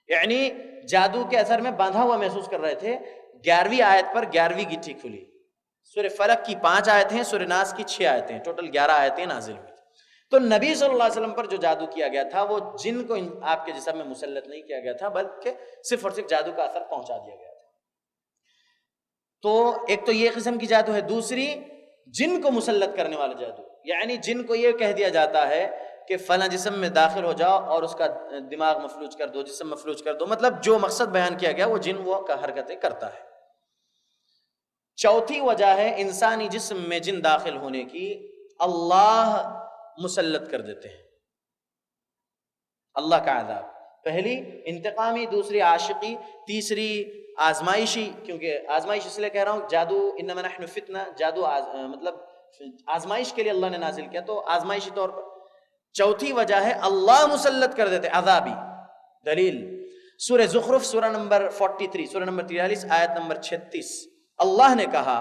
یعنی جادو کے اثر میں باندھا ہوا محسوس کر رہے تھے. 11ویں آیت پر 11ویں گیٹھی کھلی. سورہ فلق کی 5 آیتیں ہیں، سورہ ناس کی 6 آیتیں، ٹوٹل 11 آیتیں نازل ہوئی. تو نبی صلی اللہ علیہ وسلم پر جو جادو کیا گیا تھا وہ جن کو آپ کے جسم میں مسلط نہیں کیا گیا تھا، بلکہ صرف اور صرف جادو کا اثر پہنچا دیا گیا تھا. تو ایک تو یہ قسم کی جادو ہے. دوسری جن کو مسلط کرنے والا جادو، یعنی جن کو یہ کہہ دیا جاتا ہے کہ فلاں جسم میں داخل ہو جاؤ اور اس کا دماغ مفلوج کر دو، جسم مفلوج کر دو، مطلب جو مقصد بیان کیا گیا وہ جن وہ کا حرکتیں کرتا ہے. چوتھی وجہ ہے انسانی جسم میں جن داخل ہونے کی، اللہ مسلط کر دیتے ہیں، اللہ کا عذاب. پہلی انتقامی، دوسری عاشقی، تیسری آزمائشی. کیونکہ آزمائش اس لیے کہہ رہا ہوں، جادو انما نحن فتنہ، جادو مطلب آزمائش کے لیے اللہ نے نازل کیا، تو آزمائشی طور پر. چوتھی وجہ ہے اللہ مسلط کر دیتے عذابی. دلیل سورہ زخرف سورہ نمبر 43، سورہ نمبر 43 آیت نمبر 36. اللہ نے کہا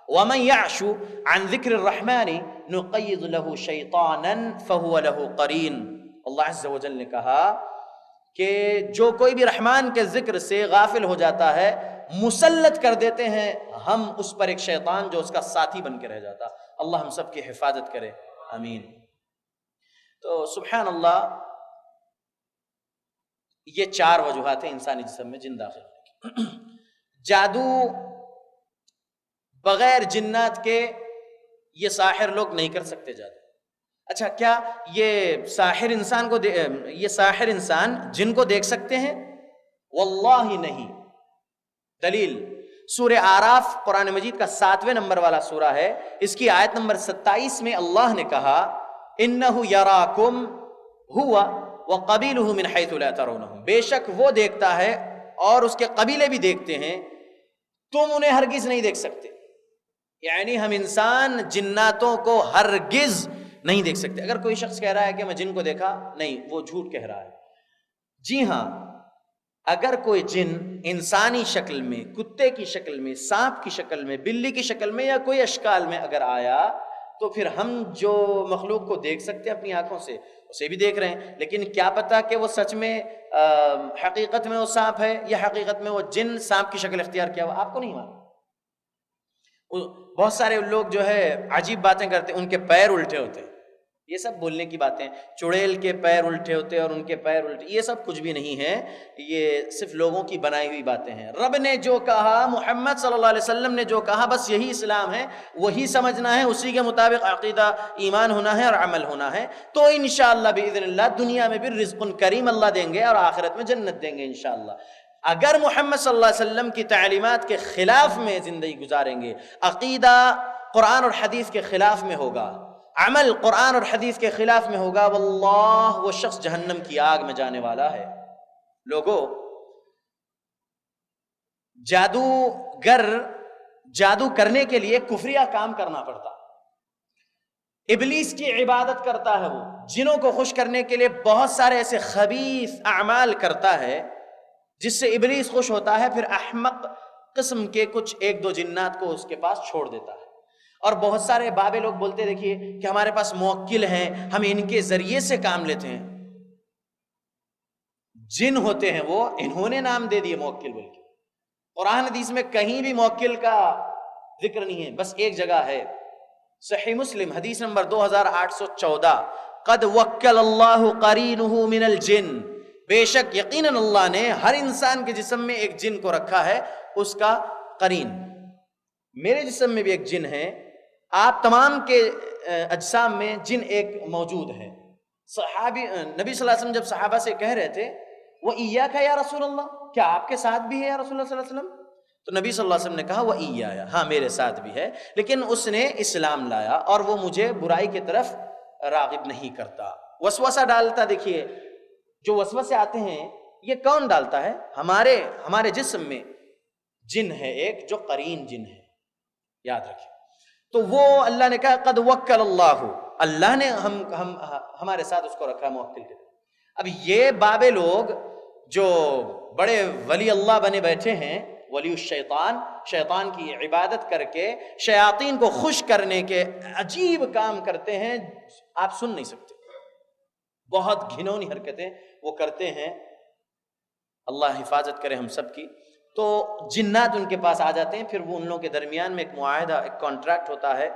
وَمَنْ يَعْشُ عَنْ ذِكْرِ الرَّحْمَنِ نُقَيِّضْ لَهُ شَيْطَانًا فَهُوَ لَهُ قَرِينٌ. اللہ عز و جل نے کہا کہ جو کوئی بھی رحمان کے ذکر سے غافل ہو جاتا ہے مسلط کر دیتے ہیں ہم اس پر ایک شیطان جو اس کا ساتھی بن کے رہ جاتا. اللہ ہم سب کی حفاظت کرے، آمین. تو سبحان اللہ، یہ 4 وجوہات ہیں انسانی جسم میں جن داخل ہونے کی. جادو بغیر جنات کے یہ ساحر لوگ نہیں کر سکتے جادو. اچھا، کیا یہ ساحر انسان جن کو دیکھ سکتے ہیں؟ واللہ نہیں. دلیل سورہ اعراف قرآن مجید کا 7ویں نمبر والا سورہ ہے، اس کی آیت نمبر 27 میں اللہ نے کہا انہ یراکم ہوا وقبیلہ من حیث لا ترونہم، بے شک وہ دیکھتا ہے اور اس کے قبیلے بھی دیکھتے ہیں، تم انہیں ہرگز نہیں دیکھ سکتے. یعنی ہم انسان جناتوں کو ہرگز نہیں دیکھ سکتے. اگر کوئی شخص کہہ رہا ہے کہ میں جن کو دیکھا, نہیں, وہ جھوٹ کہہ رہا ہے. جی ہاں, اگر کوئی جن انسانی شکل میں, کتے کی شکل میں, سانپ کی شکل میں, بلی کی شکل میں یا کوئی اشکال میں اگر آیا تو پھر ہم جو مخلوق کو دیکھ سکتے ہیں اپنی آنکھوں سے, اسے بھی دیکھ رہے ہیں. لیکن کیا پتا کہ وہ سچ میں حقیقت میں وہ سانپ ہے یا حقیقت میں وہ جن سانپ کی شکل اختیار کیا ہوا, آپ کو نہیں معلوم. بہت سارے لوگ جو ہے عجیب باتیں کرتے ہیں, ان کے پیر الٹے ہوتے ہیں. یہ سب بولنے کی باتیں, چڑیل کے پیر الٹے ہوتے اور ان کے پیر الٹے, یہ سب کچھ بھی نہیں ہے, یہ صرف لوگوں کی بنائی ہوئی باتیں ہیں. رب نے جو کہا, محمد صلی اللہ علیہ وسلم نے جو کہا, بس یہی اسلام ہے, وہی سمجھنا ہے, اسی کے مطابق عقیدہ ایمان ہونا ہے اور عمل ہونا ہے. تو انشاءاللہ باذن اللہ دنیا میں بھی رزق کریم اللہ دیں گے اور آخرت میں جنت دیں گے انشاءاللہ. اگر محمد صلی اللہ علیہ وسلم کی تعلیمات کے خلاف میں زندگی گزاریں گے, عقیدہ قرآن اور حدیث کے خلاف میں ہوگا, عمل قرآن اور حدیث کے خلاف میں ہوگا, واللہ وہ شخص جہنم کی آگ میں جانے والا ہے. لوگوں, جادوگر جادو کرنے کے لیے کفریہ کام کرنا پڑتا, ابلیس کی عبادت کرتا ہے, وہ جنوں کو خوش کرنے کے لیے بہت سارے ایسے خبیث اعمال کرتا ہے جس سے ابلیس خوش ہوتا ہے, پھر احمق قسم کے کچھ ایک دو جنات کو اس کے پاس چھوڑ دیتا ہے. اور بہت سارے بابے لوگ بولتے دیکھیے کہ ہمارے پاس موکل ہیں, ہم ان کے ذریعے سے کام لیتے ہیں. جن ہوتے ہیں وہ, انہوں نے نام دے دیے موکل بول کے. قرآن حدیث میں کہیں بھی موکل کا ذکر نہیں ہے, بس ایک جگہ ہے, صحیح مسلم حدیث نمبر 2814, قد وکل اللہ قرینہ من الجن, بے شک یقیناً اللہ نے ہر انسان کے جسم میں ایک جن کو رکھا ہے, اس کا قرین. میرے جسم میں بھی ایک جن ہے, آپ تمام کے اجسام میں جن ایک موجود ہے. صحابی نبی صلی اللہ علیہ وسلم جب صحابہ سے کہہ رہے تھے وَإِيَّاكَ یا رسول اللہ, کیا آپ کے ساتھ بھی ہے یا رسول اللہ صلی اللہ علیہ وسلم, تو نبی صلی اللہ علیہ وسلم نے کہا وَإِيَّايَ, ہاں میرے ساتھ بھی ہے, لیکن اس نے اسلام لایا اور وہ مجھے برائی کی طرف راغب نہیں کرتا. وسوسہ ڈالتا, دیکھیے جو وسوسے آتے ہیں یہ کون ڈالتا ہے, ہمارے جسم میں جن ہے ایک جو قرین جن ہے, یاد رکھیں. تو وہ اللہ نے کہا قد وکل اللہ, اللہ نے ہمارے ساتھ اس کو رکھا موکل کے. اب یہ بابے لوگ جو بڑے ولی اللہ بنے بیٹھے ہیں, ولی الشیطان, شیطان کی عبادت کر کے شیاطین کو خوش کرنے کے عجیب کام کرتے ہیں, آپ سن نہیں سکتے. بہت گھنونی حرکتیں وہ کرتے ہیں, اللہ حفاظت کرے ہم سب کی. تو جنات ان کے پاس آ جاتے ہیں, پھر وہ ان لوگوں کے درمیان میں ایک معاہدہ, ایک کانٹریکٹ ہوتا ہے.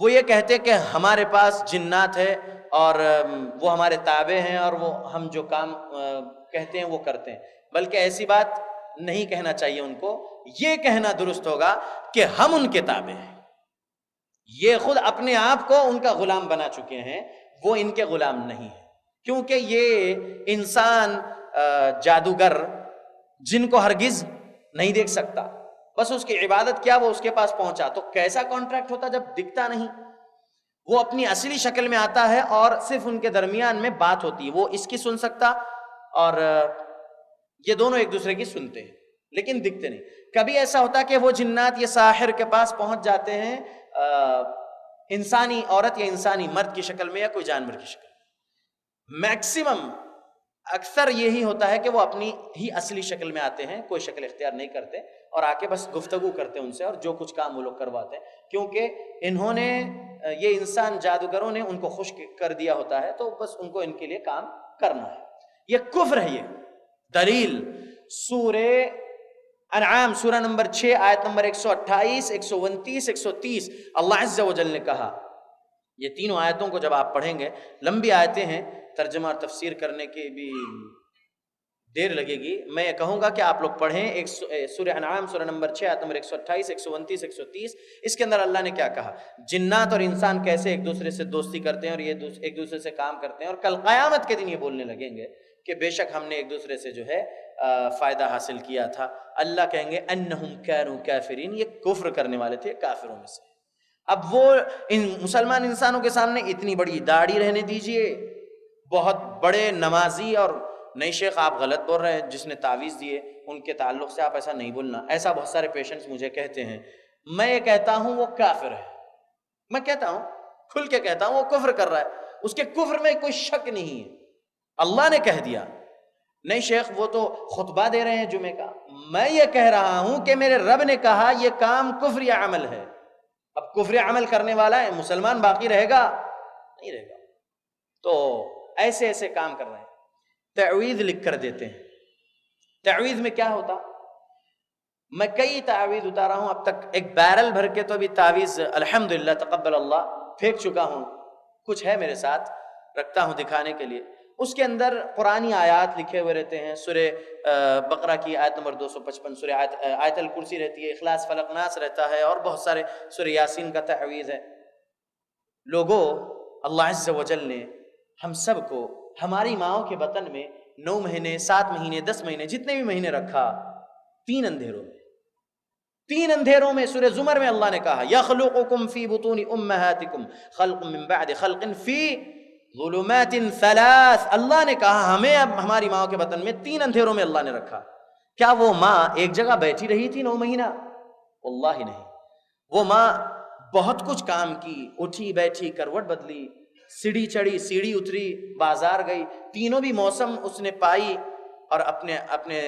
وہ یہ کہتے کہ ہمارے پاس جنات ہے اور وہ ہمارے تابع ہیں اور وہ ہم جو کام کہتے ہیں وہ کرتے ہیں. بلکہ ایسی بات نہیں کہنا چاہیے ان کو, یہ کہنا درست ہوگا کہ ہم ان کے تابع ہیں. یہ خود اپنے آپ کو ان کا غلام بنا چکے ہیں, وہ ان کے غلام نہیں ہیں. کیونکہ یہ انسان جادوگر جن کو ہرگز نہیں دیکھ سکتا, بس اس کی عبادت کیا وہ اس کے پاس پہنچا. تو کیسا کانٹریکٹ ہوتا جب دکھتا نہیں, وہ اپنی اصلی شکل میں آتا ہے اور صرف ان کے درمیان میں بات ہوتی ہے, وہ اس کی سن سکتا اور یہ دونوں ایک دوسرے کی سنتے ہیں لیکن دکھتے نہیں. کبھی ایسا ہوتا کہ وہ جنات یہ ساحر کے پاس پہنچ جاتے ہیں انسانی عورت یا انسانی مرد کی شکل میں یا کوئی جانور کی شکل میں. میکسیمم اکثر یہی ہوتا ہے کہ وہ اپنی ہی اصلی شکل میں آتے ہیں, کوئی شکل اختیار نہیں کرتے اور آ کے بس گفتگو کرتے ہیں ان سے اور جو کچھ کام وہ لوگ کرواتے ہیں, کیونکہ انہوں نے یہ انسان جادوگروں نے ان کو خوش کر دیا ہوتا ہے, تو بس ان کو ان کے لیے کام کرنا ہے. یہ کفر ہے. یہ دلیل سورہ انعام سورہ نمبر 6 آیت نمبر 128, 129, 130 اللہ عز و جل نے کہا. یہ تینوں آیتوں کو جب آپ پڑھیں گے, لمبی آیتیں ہیں, ترجمہ اور تفسیر کرنے کی بھی دیر لگے گی. میں کہوں گا کہ آپ لوگ پڑھیں سورہ انعام سورہ نمبر 6 آیت نمبر 128, 129, 130. اس کے اندر اللہ نے کیا کہا, جنات اور انسان کیسے ایک دوسرے سے دوستی کرتے ہیں اور یہ ایک دوسرے سے کام کرتے ہیں, اور کل قیامت کے دن یہ بولنے لگیں گے کہ بے شک ہم نے ایک دوسرے سے جو ہے فائدہ حاصل کیا تھا. اللہ کہیں گے انہم کانوا کافرین, یہ کفر کرنے والے تھے, کافروں میں سے. اب وہ ان مسلمان انسانوں کے سامنے اتنی بڑی داڑھی رہنے دیجئے, بہت بڑے نمازی, اور نہیں شیخ آپ غلط بول رہے ہیں, جس نے تعویذ دیے ان کے تعلق سے آپ ایسا نہیں بولنا. ایسا بہت سارے پیشنٹس مجھے کہتے ہیں. میں یہ کہتا ہوں وہ کافر ہے, میں کہتا ہوں کھل کے کہتا ہوں وہ کفر کر رہا ہے، اس کے کفر میں کوئی شک نہیں ہے، اللہ نے کہہ دیا۔ نہیں شیخ وہ تو خطبہ دے رہے ہیں جمعے کا، میں یہ کہہ رہا ہوں کہ میرے رب نے کہا یہ کام کفر یا عمل ہے، اب کفر عمل کرنے والا ہے مسلمان باقی رہے گا؟ نہیں رہے گا۔ تو ایسے ایسے کام کر رہے ہیں، تعویذ لکھ کر دیتے ہیں۔ تعویذ میں کیا ہوتا؟ میں کئی تعویذ اتارا ہوں اب تک، ایک بیرل بھر کے تو ابھی تعویذ الحمدللہ تقبل اللہ پھینک چکا ہوں، کچھ ہے میرے ساتھ رکھتا ہوں دکھانے کے لیے۔ اس کے اندر قرآنی آیات لکھے ہوئے رہتے ہیں، سورہ بقرہ کی آیت نمبر 255، سورہ آیت الکرسی رہتی ہے، اخلاص فلق ناس رہتا ہے، اور بہت سارے سورہ یاسین کا تعویذ ہے۔ لوگوں، اللہ عز و جل نے ہم سب کو ہماری ماؤں کے بطن میں 9 مہینے 7 مہینے 10 مہینے جتنے بھی مہینے رکھا، 3 اندھیروں میں، 3 اندھیروں میں۔ سورہ زمر میں اللہ نے کہا یخلقکم فی بطون امہاتکم خلق من بعد خلق فی ظلمات 3، اللہ نے کہا ہمیں اب ہماری ماں کے بطن میں 3 اندھیروں میں اللہ نے رکھا۔ کیا وہ ماں ایک جگہ بیٹھی رہی تھی 9 مہینہ؟ واللہ نہیں، وہ ماں بہت کچھ کام کی، اٹھی بیٹھی، کروٹ بدلی، سیڑھی چڑھی، سیڑھی اتری، بازار گئی، تینوں بھی موسم اس نے پائی، اور اپنے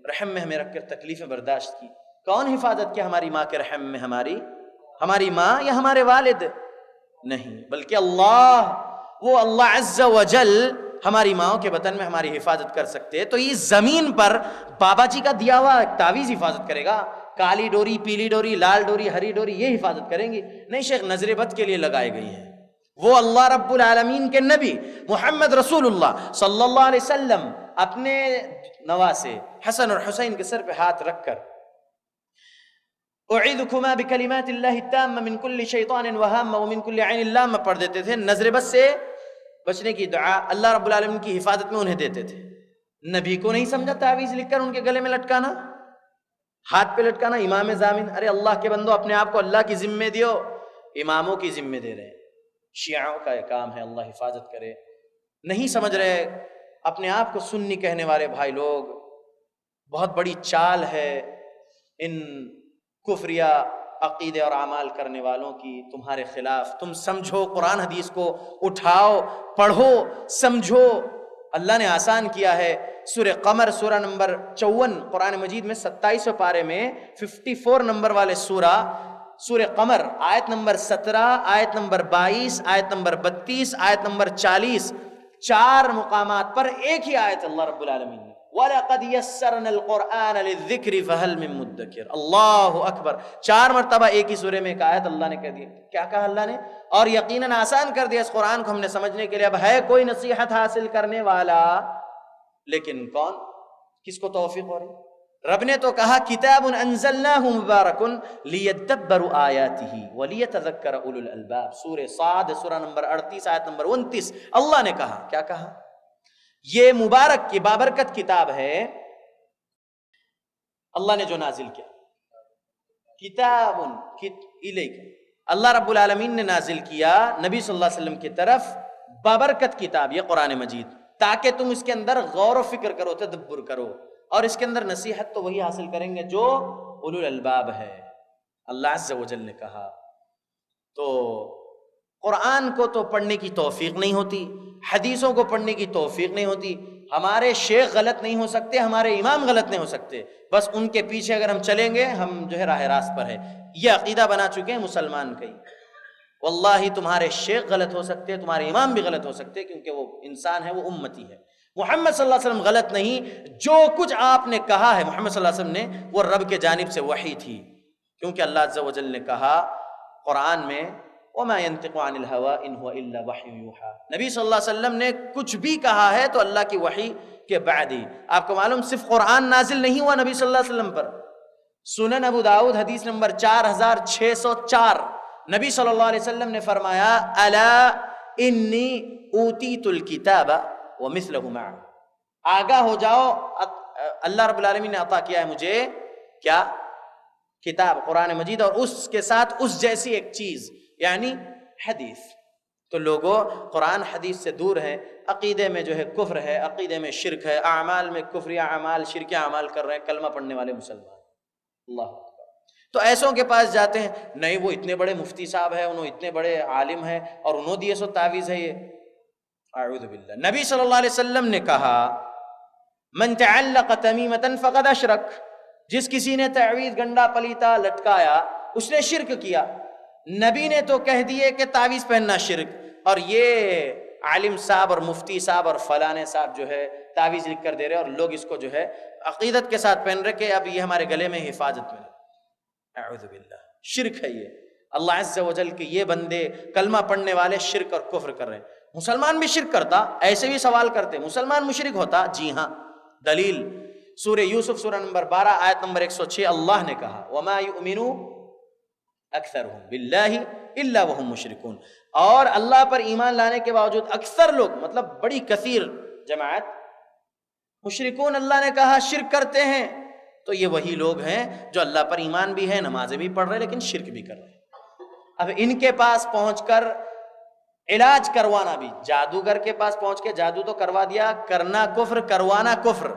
رحم میں ہمیں رکھ کر تکلیفیں برداشت کی۔ کون حفاظت کیا ہماری ماں کے رحم میں؟ ہماری ماں یا ہمارے والد؟ نہیں، بلکہ اللہ، وہ اللہ عز و جل ہماری ماں کے بطن میں ہماری حفاظت کر سکتے ہیں۔ تو یہ زمین پر بابا جی کا دیا ہوا تعویذ حفاظت کرے گا؟ کالی ڈوری، پیلی ڈوری، لال ڈوری، ہری ڈوری یہ حفاظت کریں گی؟ نہیں شیخ، نظر بد کے لیے لگائے گئی ہیں۔ وہ اللہ رب العالمین کے نبی محمد رسول اللہ صلی اللہ علیہ وسلم اپنے نواسے حسن اور حسین کے سر پہ ہاتھ رکھ کر اعیذکما بکلمات اللہ التامہ من کل شیطان وہامہ ومن کل عین لامہ پڑھ دیتے تھے، نظر بد سے بچنے کی دعا اللہ رب العالمین کی حفاظت میں انہیں دیتے تھے۔ نبی کو نہیں سمجھا تعویذ لکھ کر ان کے گلے میں لٹکانا، ہاتھ پہ لٹکانا؟ امام زامن، ارے اللہ کے بندو اپنے آپ کو اللہ کی ذمہ دیو، اماموں کی ذمہ دے رہے ہیں۔ شیعوں کا یہ کام ہے، اللہ حفاظت کرے۔ نہیں سمجھ رہے اپنے آپ کو سنی کہنے والے بھائی لوگ، بہت بڑی چال ہے ان کفریہ عقیدے اور اعمال کرنے والوں کی تمہارے خلاف۔ تم سمجھو، قرآن حدیث کو اٹھاؤ، پڑھو، سمجھو۔ اللہ نے آسان کیا ہے۔ سورہ قمر سورہ نمبر 54 قرآن مجید میں 27 پارے میں 54 نمبر والے سورہ قمر آیت نمبر 17، آیت نمبر 22، آیت نمبر 32، آیت نمبر 40، 4 مقامات پر ایک ہی آیت اللہ رب العالمین نے وَلَقَدْ يَسَّرْنَا الْقُرْآنَ لِلذِّكْرِ فَهَلْ مِن مُدَّكِرٍ، اللہ اکبر، 4 مرتبہ ایک ہی سورے میں ایک آیت اللہ نے کہہ دی۔ کیا کہا اللہ نے؟ اور یقیناً آسان کر دیا اس قرآن کو ہم نے سمجھنے کے لیے۔ اب ہے کوئی نصیحت حاصل کرنے والا، لیکن کون؟ کس کو توفیق ہو رہی؟ رب نے تو کہا کتاب انزلناہ مبارک لیدبروا آیاتہ ولیتذکر اولو الالباب، سورہ صاد سورہ نمبر 38 آیت نمبر 29۔ اللہ نے کہا، کیا کہا؟ یہ مبارک کی بابرکت کتاب ہے، اللہ نے جو نازل کیا، کتاب الیک، اللہ رب العالمین نے نازل کیا نبی صلی اللہ علیہ وسلم کی طرف بابرکت کتاب، یہ قرآن مجید، تاکہ تم اس کے اندر غور و فکر کرو، تدبر کرو، اور اس کے اندر نصیحت تو وہی حاصل کریں گے جو اولو الالباب ہے، اللہ عز و جل نے کہا۔ تو قرآن کو تو پڑھنے کی توفیق نہیں ہوتی، حدیثوں کو پڑھنے کی توفیق نہیں ہوتی، ہمارے شیخ غلط نہیں ہو سکتے، ہمارے امام غلط نہیں ہو سکتے، بس ان کے پیچھے اگر ہم چلیں گے ہم جو ہے راہ راست پر ہے۔ یہ عقیدہ بنا چکے ہیں مسلمان کئی۔ واللہ تمہارے شیخ غلط ہو سکتے، تمہارے امام بھی غلط ہو سکتے، کیونکہ وہ انسان ہے، وہ امتی ہے۔ محمد صلی اللہ علیہ وسلم غلط نہیں، جو کچھ آپ نے کہا ہے محمد صلی اللہ علیہ وسلم نے وہ رب کے جانب سے وحی تھی، کیونکہ اللہ عز و جل نے کہا قرآن میں وَمَا يَنْتِقُ عَنِ الْهَوَىٰ إِنْ هُوَ إِلَّا وَحْيٌ يُوحَىٰ، نبی صلی اللہ علیہ وسلم نے کچھ بھی کہا ہے تو اللہ کی وحی کے بعد ہی۔ آپ کو معلوم صرف قرآن نازل نہیں ہوا نبی صلی اللہ علیہ وسلم پر، سنن ابو داؤد حدیث نمبر 4604 نبی صلی اللہ علیہ وسلم نے فرمایا الا انی اوتیت الکتاب ومثلہ معہ، آگاہ ہو جاؤ، اللہ رب العالمین نے عطا کیا ہے مجھے کیا؟ کتاب قرآن مجید، اور اس کے ساتھ اس جیسی ایک چیز یعنی حدیث۔ تو لوگوں قرآن حدیث سے دور ہیں، عقیدے میں جو ہے کفر ہے، عقیدے میں شرک ہے، اعمال میں کفری اعمال شرکی اعمال کر رہے ہیں، کلمہ پڑھنے والے مسلمان۔ اللہ تو ایسوں کے پاس جاتے ہیں، نہیں وہ اتنے بڑے مفتی صاحب ہیں، انہوں اتنے بڑے عالم ہیں اور انہوں دیے سو تعویذ ہے یہ. اعوذ باللہ. نبی صلی اللہ علیہ وسلم نے کہا من تعلق تمیمۃ فقد اشرک، جس کسی نے تعویذ گنڈا پلیتا لٹکایا اس نے شرک کیا. نبی نے تو کہہ دیے کہ تعویذ پہننا شرک، اور یہ عالم صاحب اور مفتی صاحب اور فلانے صاحب جو ہے تعویذ لکھ کر دے رہے اور لوگ اس کو جو ہے عقیدت کے ساتھ پہن رہے کہ اب یہ ہمارے گلے میں حفاظت میں. اعوذ باللہ. شرک ہے یہ. اللہ عز و جل کے یہ بندے کلمہ پڑھنے والے شرک اور کفر کر رہے ہیں. مسلمان بھی شرک کرتا، ایسے بھی سوال کرتے مسلمان مشرک ہوتا؟ جی ہاں. دلیل سورہ یوسف سورہ نمبر 12 آیت نمبر 106 اللہ نے کہا وما یؤمن اکثرهم باللہ الا وهم مشرکون، اور اللہ پر ایمان لانے کے باوجود اکثر لوگ، مطلب بڑی کثیر جماعت، مشرکون اللہ نے کہا شرک کرتے ہیں. تو یہ وہی لوگ ہیں جو اللہ پر ایمان بھی ہے، نمازیں بھی پڑھ رہے لیکن شرک بھی کر رہے ہیں. اب ان کے پاس پہنچ کر علاج کروانا بھی، جادوگر کے پاس پہنچ کے جادو تو کروا دیا، کرنا کفر کروانا کفر.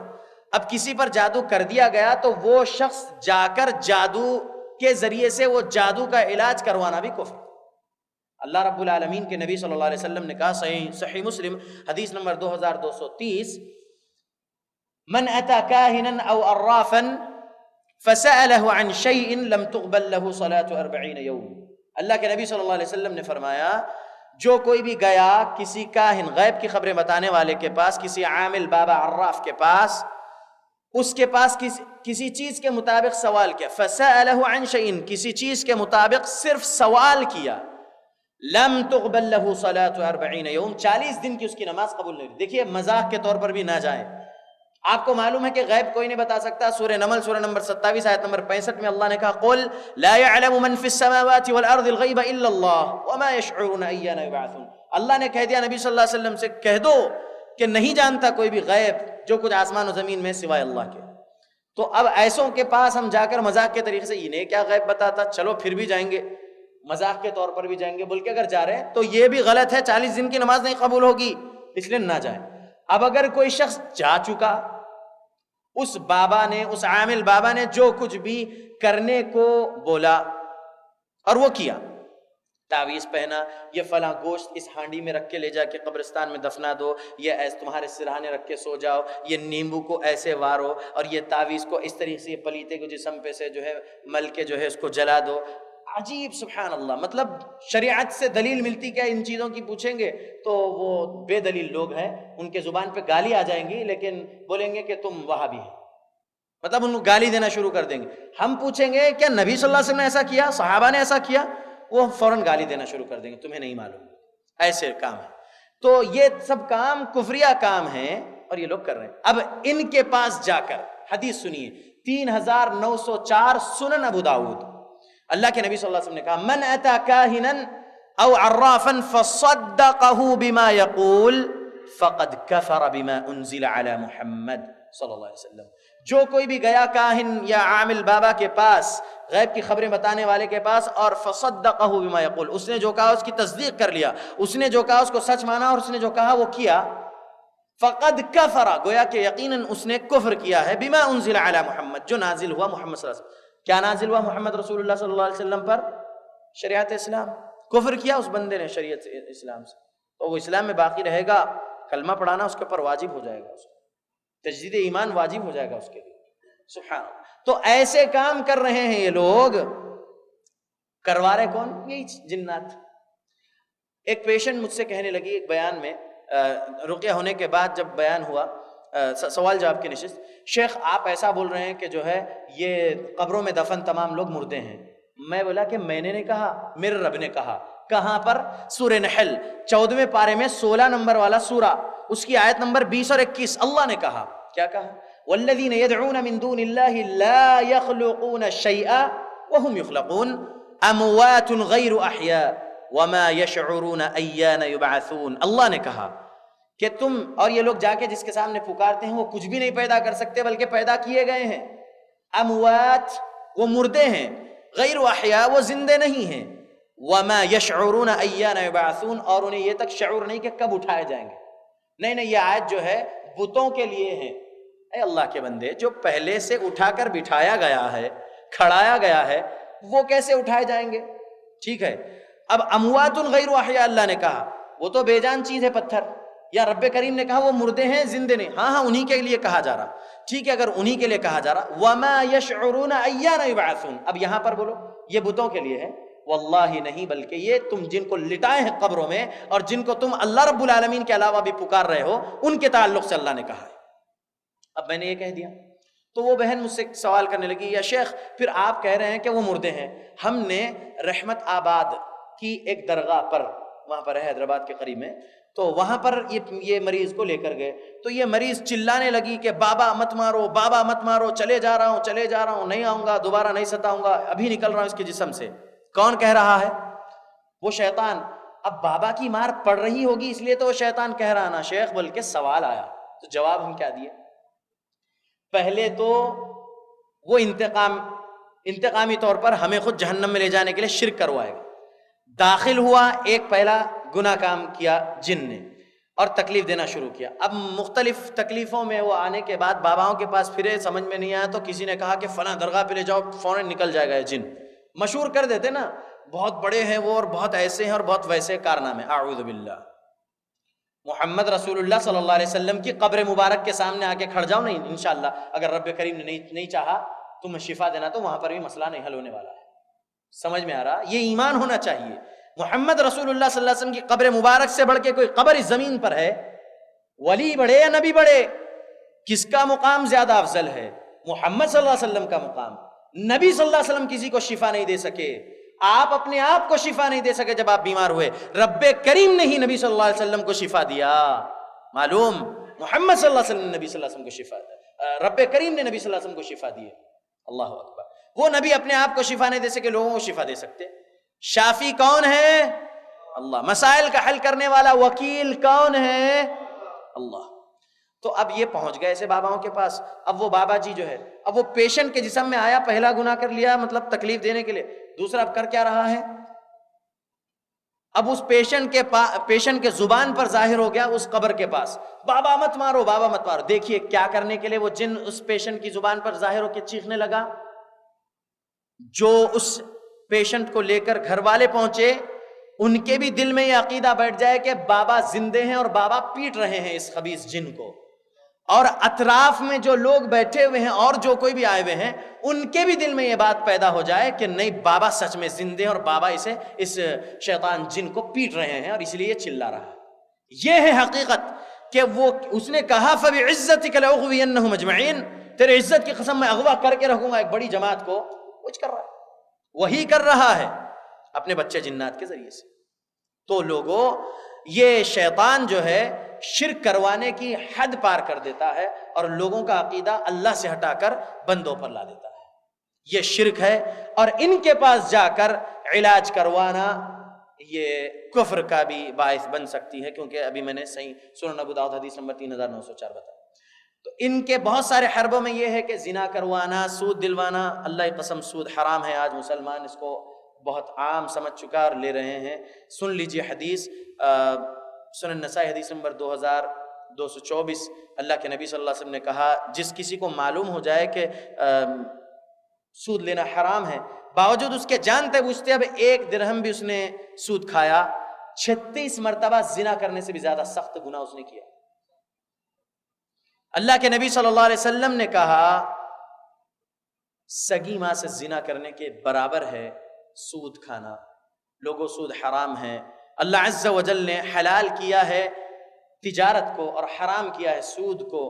اب کسی پر جادو کر دیا گیا تو وہ شخص جا کر جادو کے ذریعے سے وہ جادو کا علاج کروانا بھی کفر. اللہ رب العالمین کے نبی صلی اللہ علیہ وسلم نے کہا، صحیح مسلم حدیث نمبر 2230، من اتی کاہنا او عرافا فسألہ عن شیء لم تقبل له صلاة 40 یوم. اللہ کے نبی صلی اللہ علیہ وسلم نے فرمایا جو کوئی بھی گیا کسی کاہن، غیب کی خبریں بتانے والے کے پاس، کسی عامل بابا عراف کے پاس، اس کے پاس کسی چیز کے مطابق سوال کیا، فسألہ عن شیء، کسی چیز کے مطابق صرف سوال کیا، لم تقبل له صلاة 40 یوم، 40 دن کی اس کی نماز قبول نہیں. دیکھیے مذاق کے طور پر بھی نہ جائیں. آپ کو معلوم ہے کہ غیب کوئی نہیں بتا سکتا. سورہ نمل سورہ نمبر 27 آیت نمبر 65 میں اللہ نے کہا قل لا يعلم من في السماوات والارض الغیب الا اللہ وما يشعرون ایان یبعثون. اللہ نے کہہ دیا نبی صلی اللہ علیہ وسلم سے کہہ دو کہ نہیں جانتا کوئی بھی غیب جو کچھ آسمان و زمین میں سوائے اللہ کے. تو اب ایسوں کے پاس ہم جا کر مذاق کے طریقے سے انہیں کیا غیب بتاتا، چلو پھر بھی جائیں گے، مذاق کے طور پر بھی جائیں گے بول کے اگر جا رہے ہیں تو یہ بھی غلط ہے. 40 دن کی نماز نہیں قبول ہوگی اس لیے نہ جائیں. اب اگر کوئی شخص جا چکا، اس بابا نے، اس عامل بابا نے جو کچھ بھی کرنے کو بولا اور وہ کیا، تعویذ پہنا، یہ فلاں گوشت اس ہانڈی میں رکھ کے لے جا کے قبرستان میں دفنا دو، یہ ایسے تمہارے سرہانے رکھ کے سو جاؤ، یہ نیمبو کو ایسے وارو، اور یہ تعویذ کو اس طریقے سے یہ پلیتے کو جسم پہ سے جو ہے مل کے جو ہے اس کو جلا دو. عجیب سبحان اللہ. مطلب شریعت سے دلیل ملتی کیا ان چیزوں کی پوچھیں گے تو وہ بے دلیل لوگ ہیں، ان کے زبان پہ گالی آ جائیں گی لیکن بولیں گے کہ تم وہابی ہیں، مطلب ان کو گالی دینا شروع کر دیں گے. ہم پوچھیں گے کیا نبی صلی اللہ علیہ وسلم نے ایسا کیا، صحابہ نے ایسا کیا، وہ فوراً گالی دینا شروع کر دیں گے، تمہیں نہیں معلوم، ایسے کام ہے. تو یہ سب کام کفریہ کام ہیں اور یہ لوگ کر رہے ہیں. اب ان کے پاس جا کر حدیث سنیے 3904 سنن ابو داؤد. اللہ کے نبی صلی اللہ علیہ وسلم نے کہا من اتی کاہنا او عرافا فصدقه بما يقول فقد كفر بما انزل على محمد صلی اللہ علیہ وسلم. جو کوئی بھی گیا کاہن یا عامل بابا کے پاس، غیب کی خبریں بتانے والے کے پاس، اور فصدقه بما يقول، اس نے جو کہا اس کی تصدیق کر لیا، اس نے جو کہا اس کو سچ مانا اور اس نے جو کہا وہ کیا، فقد کفر، گویا کہ یقیناً اس نے کفر کیا ہے، بما انزل علی محمد، جو نازل ہوا محمد صلی اللہ علیہ وسلم. کیا نازل ہوا محمد رسول اللہ صلی اللہ علیہ وسلم پر؟ شریعت اسلام. کفر کیا اس بندے نے شریعت اسلام سے، تو وہ اسلام میں باقی رہے گا، کلمہ پڑھانا اس کے اوپر واجب ہو جائے گا، اس کو تجدید ایمان واجب ہو جائے گا اس کے لیے. سبحان اللہ. تو ایسے کام کر رہے ہیں یہ لوگ. کروا رہے کون؟ یہی جنات. ایک پیشنٹ مجھ سے کہنے لگی ایک بیان میں، رقیہ ہونے کے بعد جب بیان ہوا سوال جواب کی نشست، شیخ آپ ایسا بول رہے ہیں کہ جو ہے یہ قبروں میں دفن تمام لوگ مردے ہیں. میں بولا کہ میں نے نہیں کہا، میرے رب نے کہا. کہاں پر؟ سورہ نحل 14ویں پارے میں 16 نمبر والا سورہ، اس کی آیت نمبر 20 اور 21. اللہ نے کہا، کیا کہا؟ والذین یدعون من دون اللہ لا یخلقون شیئا وهم یخلقون اموات غیر احیاء وما یشعرون ایان یبعثون. اللہ نے کہا کہ تم اور یہ لوگ جا کے جس کے سامنے پکارتے ہیں وہ کچھ بھی نہیں پیدا کر سکتے بلکہ پیدا کیے گئے ہیں. اموات وہ مردے ہیں، غیر احیاء وہ زندے نہیں ہیں، وما یشعرون ایان یبعثون اور انہیں یہ تک شعور نہیں کہ کب اٹھائے جائیں گے. نہیں یہ آیت جو ہے بتوں کے لیے ہے. اے اللہ کے بندے، جو پہلے سے اٹھا کر بٹھایا گیا ہے، کھڑایا گیا ہے، وہ کیسے اٹھائے جائیں گے؟ ٹھیک ہے، اب اموات غیر احیاء اللہ نے کہا وہ تو بے جان چیز ہے پتھر، یا رب کریم نے کہا وہ مردے ہیں زندے نہیں، ہاں انہی کے لیے کہا جا رہا، ٹھیک ہے اگر انہی کے لیے کہا جا رہا، وما یشعرون ایان یبعثون، اب یہاں پر بولو یہ بتوں کے لیے ہے، واللہ نہیں، بلکہ یہ تم جن کو لٹائے ہیں قبروں میں اور جن کو تم اللہ رب العالمین کے علاوہ بھی پکار رہے ہو، ان کے تعلق سے اللہ نے کہا ہے۔ اب میں نے یہ کہہ دیا تو وہ بہن مجھ سے سوال کرنے لگی، یا شیخ پھر آپ کہہ رہے ہیں کہ وہ مردے ہیں، ہم نے رحمت آباد کی ایک درگاہ پر، وہاں پر ہے حیدرآباد کے قریب میں، تو وہاں پر یہ مریض کو لے کر گئے، تو یہ مریض چلانے لگی کہ بابا مت مارو، بابا مت مارو، چلے جا رہا ہوں، نہیں آؤں گا، دوبارہ نہیں ستاؤں گا، ابھی نکل رہا ہوں اس کے جسم سے۔ کون کہہ رہا ہے؟ وہ شیطان۔ اب بابا کی مار پڑ رہی ہوگی اس لیے تو وہ شیطان کہہ رہا نا شیخ، بلکہ سوال آیا تو جواب ہم کیا دیے؟ پہلے تو وہ انتقامی طور پر ہمیں خود جہنم میں لے جانے کے لیے شرک کروائے گا۔ داخل ہوا، ایک پہلا گناہ کام کیا جن نے اور تکلیف دینا شروع کیا۔ اب مختلف تکلیفوں میں وہ آنے کے بعد باباؤں کے پاس پھرے، سمجھ میں نہیں آیا تو کسی نے کہا کہ فلاں درگاہ پہ لے جاؤ، فوراً نکل جائے گا یہ جن، مشہور کر دیتے نا، بہت بڑے ہیں وہ اور بہت ایسے ہیں اور بہت ویسے کارنامے۔ اعوذ باللہ، محمد رسول اللہ صلی اللہ علیہ وسلم کی قبر مبارک کے سامنے آ کے کھڑ جاؤ، نہیں انشاءاللہ اگر رب کریم نے نہیں چاہا تمہیں شفا دینا تو وہاں پر بھی مسئلہ نہیں حل ہونے والا ہے۔ سمجھ میں آ رہا؟ یہ ایمان ہونا چاہیے۔ محمد رسول اللہ صلی اللہ علیہ وسلم کی قبر مبارک سے بڑھ کے کوئی قبر اس زمین پر ہے؟ ولی بڑھے یا نبی بڑھے، کس کا مقام زیادہ افضل ہے؟ محمد صلی اللہ علیہ وسلم کا مقام۔ نبی صلی اللہ علیہ وسلم کسی کو شفا نہیں دے سکے، آپ اپنے آپ کو شفا نہیں دے سکے جب آپ بیمار ہوئے، رب کریم نے ہی نبی صلی اللہ علیہ وسلم کو شفا دیا۔ معلوم، محمد صلی اللہ علیہ وسلم نے نبی صلی اللہ علیہ وسلم کو شفا دیا، رب کریم نے نبی صلی اللہ علیہ وسلم کو شفا دی ہے۔ اللہ اکبر۔ وہ نبی اپنے آپ کو شفا نہیں دے سکے، لوگوں کو شفا دے سکتے۔ شافی کون ہے؟ اللہ۔ مسائل کا حل کرنے والا وکیل کون ہے؟ اللہ۔ تو اب یہ پہنچ گئے ایسے باباؤں کے پاس۔ اب وہ بابا جی جو ہے، اب وہ پیشنٹ کے جسم میں آیا، پہلا گناہ کر لیا، مطلب تکلیف دینے کے لیے، دوسرا اب کر کیا رہا ہے؟ اب اس پیشنٹ کے زبان پر ظاہر ہو گیا اس قبر کے پاس، بابا مت مارو، بابا مت مارو۔ دیکھیے کیا کرنے کے لیے وہ جن اس پیشنٹ کی زبان پر ظاہر ہو کے چیخنے لگا۔ جو اس پیشنٹ کو لے کر گھر والے پہنچے، ان کے بھی دل میں یہ عقیدہ بیٹھ جائے کہ بابا زندے ہیں اور بابا پیٹ رہے ہیں اس خبیث جن کو، اور اطراف میں جو لوگ بیٹھے ہوئے ہیں اور جو کوئی بھی آئے ہوئے ہیں ان کے بھی دل میں یہ بات پیدا ہو جائے کہ نہیں، بابا سچ میں زندے ہیں اور بابا اس شیطان جن کو پیٹ رہے ہیں اور اس لیے چلا رہا ہے۔ یہ ہے حقیقت کہ وہ اس نے کہا فَبِعِزَّتِكَ لَأُغْوِيَنَّهُمْ أَجْمَعِينَ، تیرے عزت کی قسم میں اغوا کر کے رکھوں گا ایک بڑی جماعت کو۔ کچھ کر رہا ہے، وہی کر رہا ہے اپنے بچے جنات کے ذریعے سے۔ تو لوگوں، یہ شیطان جو ہے شرک کروانے کی حد پار کر دیتا ہے اور لوگوں کا عقیدہ اللہ سے ہٹا کر بندوں پر لا دیتا ہے، یہ شرک ہے۔ اور ان کے پاس جا کر علاج کروانا یہ کفر کا بھی باعث بن سکتی ہے، کیونکہ ابھی میں نے صحیح سنن ابو داؤد حدیث نمبر 3904 بتایا۔ تو ان کے بہت سارے حربوں میں یہ ہے کہ زنا کروانا، سود دلوانا، اللہ کی قسم سود حرام ہے، آج مسلمان اس کو بہت عام سمجھ چکا اور لے رہے ہیں۔ سن لیجئے حدیث سنن نسائی حدیث نمبر 2224، اللہ کے نبی صلی اللہ علیہ وسلم نے کہا جس کسی کو معلوم ہو جائے کہ سود لینا حرام ہے، باوجود اس کے جانتے بوجھتے اب 1 درہم بھی اس نے سود کھایا، 36 مرتبہ زنا کرنے سے بھی زیادہ سخت گناہ اس نے کیا۔ اللہ کے نبی صلی اللہ علیہ وسلم نے کہا سگی ماں سے زنا کرنے کے برابر ہے سود کھانا۔ لوگوں، سود حرام ہے، اللہ عز و جل نے حلال کیا ہے تجارت کو اور حرام کیا ہے سود کو۔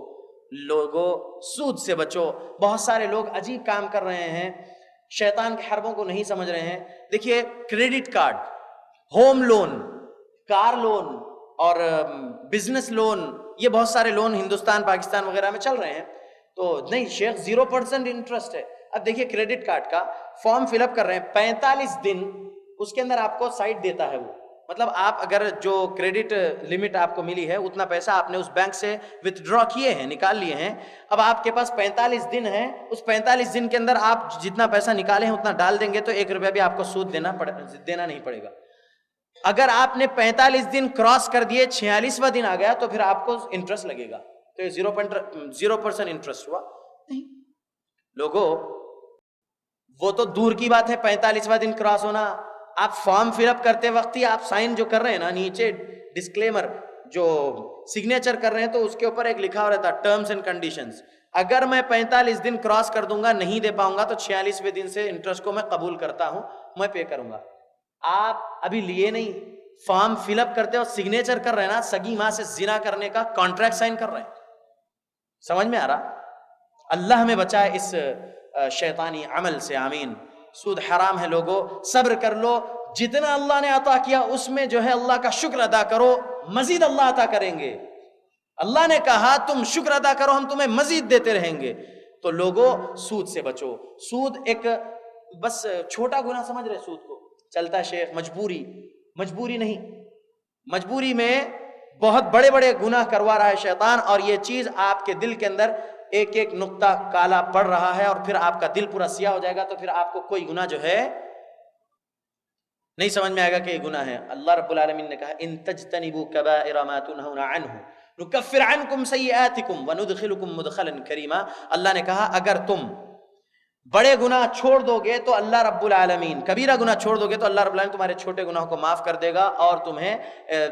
لوگوں، سود سے بچو۔ بہت سارے لوگ عجیب کام کر رہے ہیں، شیطان کے حربوں کو نہیں سمجھ رہے ہیں۔ دیکھیے، credit card, home loan, car loan اور بزنس لون، یہ بہت سارے لون ہندوستان، پاکستان وغیرہ میں چل رہے ہیں۔ تو نہیں شیخ 0% انٹرسٹ ہے۔ اب دیکھیے کریڈٹ کارڈ کا فارم فل اپ کر رہے ہیں، 45 دن اس کے اندر آپ کو سائٹ دیتا ہے وہ، مطلب آپ اگر جو کریڈٹ لمٹ آپ کو ملی ہے اتنا پیسہ آپ نے اس بینک سے وتھڈرا کیے ہیں، نکال لیے ہیں، اب آپ کے پاس 45 دن ہے، اس 45 دن کے اندر آپ جتنا پیسہ نکالے ہیں اتنا ڈال دیں گے تو 1 روپیہ بھی آپ کو سود دینا نہیں پڑے گا۔ اگر آپ نے 45 دن کراس کر دیے، 46واں دن آ گیا تو پھر آپ کو انٹرسٹ لگے گا۔ تو یہ 0% انٹرسٹ ہوا نہیں۔ لوگوں، وہ تو دور کی بات ہے 45واں دن کراس ہونا. آپ فارم فل اپ کرتے وقت ہی آپ سائن جو کر رہے ہیں نا, نیچے ڈسکلیمر جو سگنیچر کر رہے ہیں تو اس کے اوپر ایک لکھا ہوا رہتا ٹرمز اینڈ کنڈیشنز. اگر میں 45 دن کراس کر دوں گا, نہیں دے پاؤں گا, تو 46ویں دن سے انٹرسٹ کو میں قبول کرتا ہوں, میں پے کروں گا. آپ ابھی لیے نہیں, فارم فل اپ کرتے اور سگنیچر کر رہے ہیں نا, سگی ماں سے زنا کرنے کا کانٹریکٹ سائن کر رہے ہیں. سمجھ میں آ رہا؟ اللہ ہمیں بچائے اس شیطانی عمل سے, آمین. سود حرام ہے لوگوں, صبر کر لو, جتنا اللہ نے عطا کیا اس میں جو ہے اللہ کا شکر ادا کرو, مزید اللہ عطا کریں گے. اللہ نے کہا تم شکر ادا کرو, ہم تمہیں مزید دیتے رہیں گے. تو لوگوں سود سے بچو. سود ایک بس چھوٹا گناہ سمجھ رہے سود کو, چلتا شیخ مجبوری نہیں, مجبوری میں بہت بڑے بڑے گناہ کروا رہا ہے شیطان, اور یہ چیز آپ کے دل کے اندر ایک ایک نقطہ کالا پڑ رہا ہے, اور پھر آپ کا دل پورا سیاہ ہو جائے گا, تو پھر آپ کو کوئی گناہ جو ہے نہیں سمجھ میں آئے گا کہ یہ گناہ ہے. اللہ رب العالمین نے کہا ان تجتنبوا کبائر ما تنہون عنہ نکفر عنکم سیئاتکم وندخلکم مدخلا کریما. اللہ نے کہا اگر تم بڑے گناہ چھوڑ دو گے تو اللہ رب العالمین, کبیرہ گناہ چھوڑ دو گے تو اللہ رب العالمین تمہارے چھوٹے گناہوں کو معاف کر دے گا اور تمہیں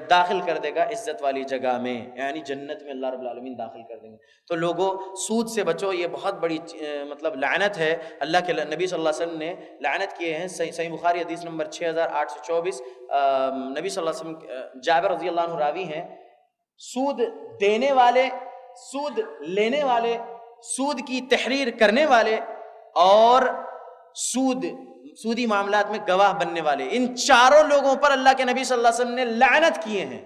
داخل کر دے گا عزت والی جگہ میں, یعنی جنت میں اللہ رب العالمین داخل کر دیں گے. تو لوگوں سود سے بچو, یہ بہت بڑی مطلب لعنت ہے. اللہ کے نبی صلی اللہ علیہ وسلم نے لعنت کیے ہیں. صحیح بخاری حدیث نمبر 6824, نبی صلی اللہ علیہ وسلم, جابر رضی اللہ عنہ راوی ہیں, سود دینے والے, سود لینے والے, سود کی تحریر کرنے والے اور سودی معاملات میں گواہ بننے والے, ان چاروں لوگوں پر اللہ کے نبی صلی اللہ علیہ وسلم نے لعنت کیے ہیں.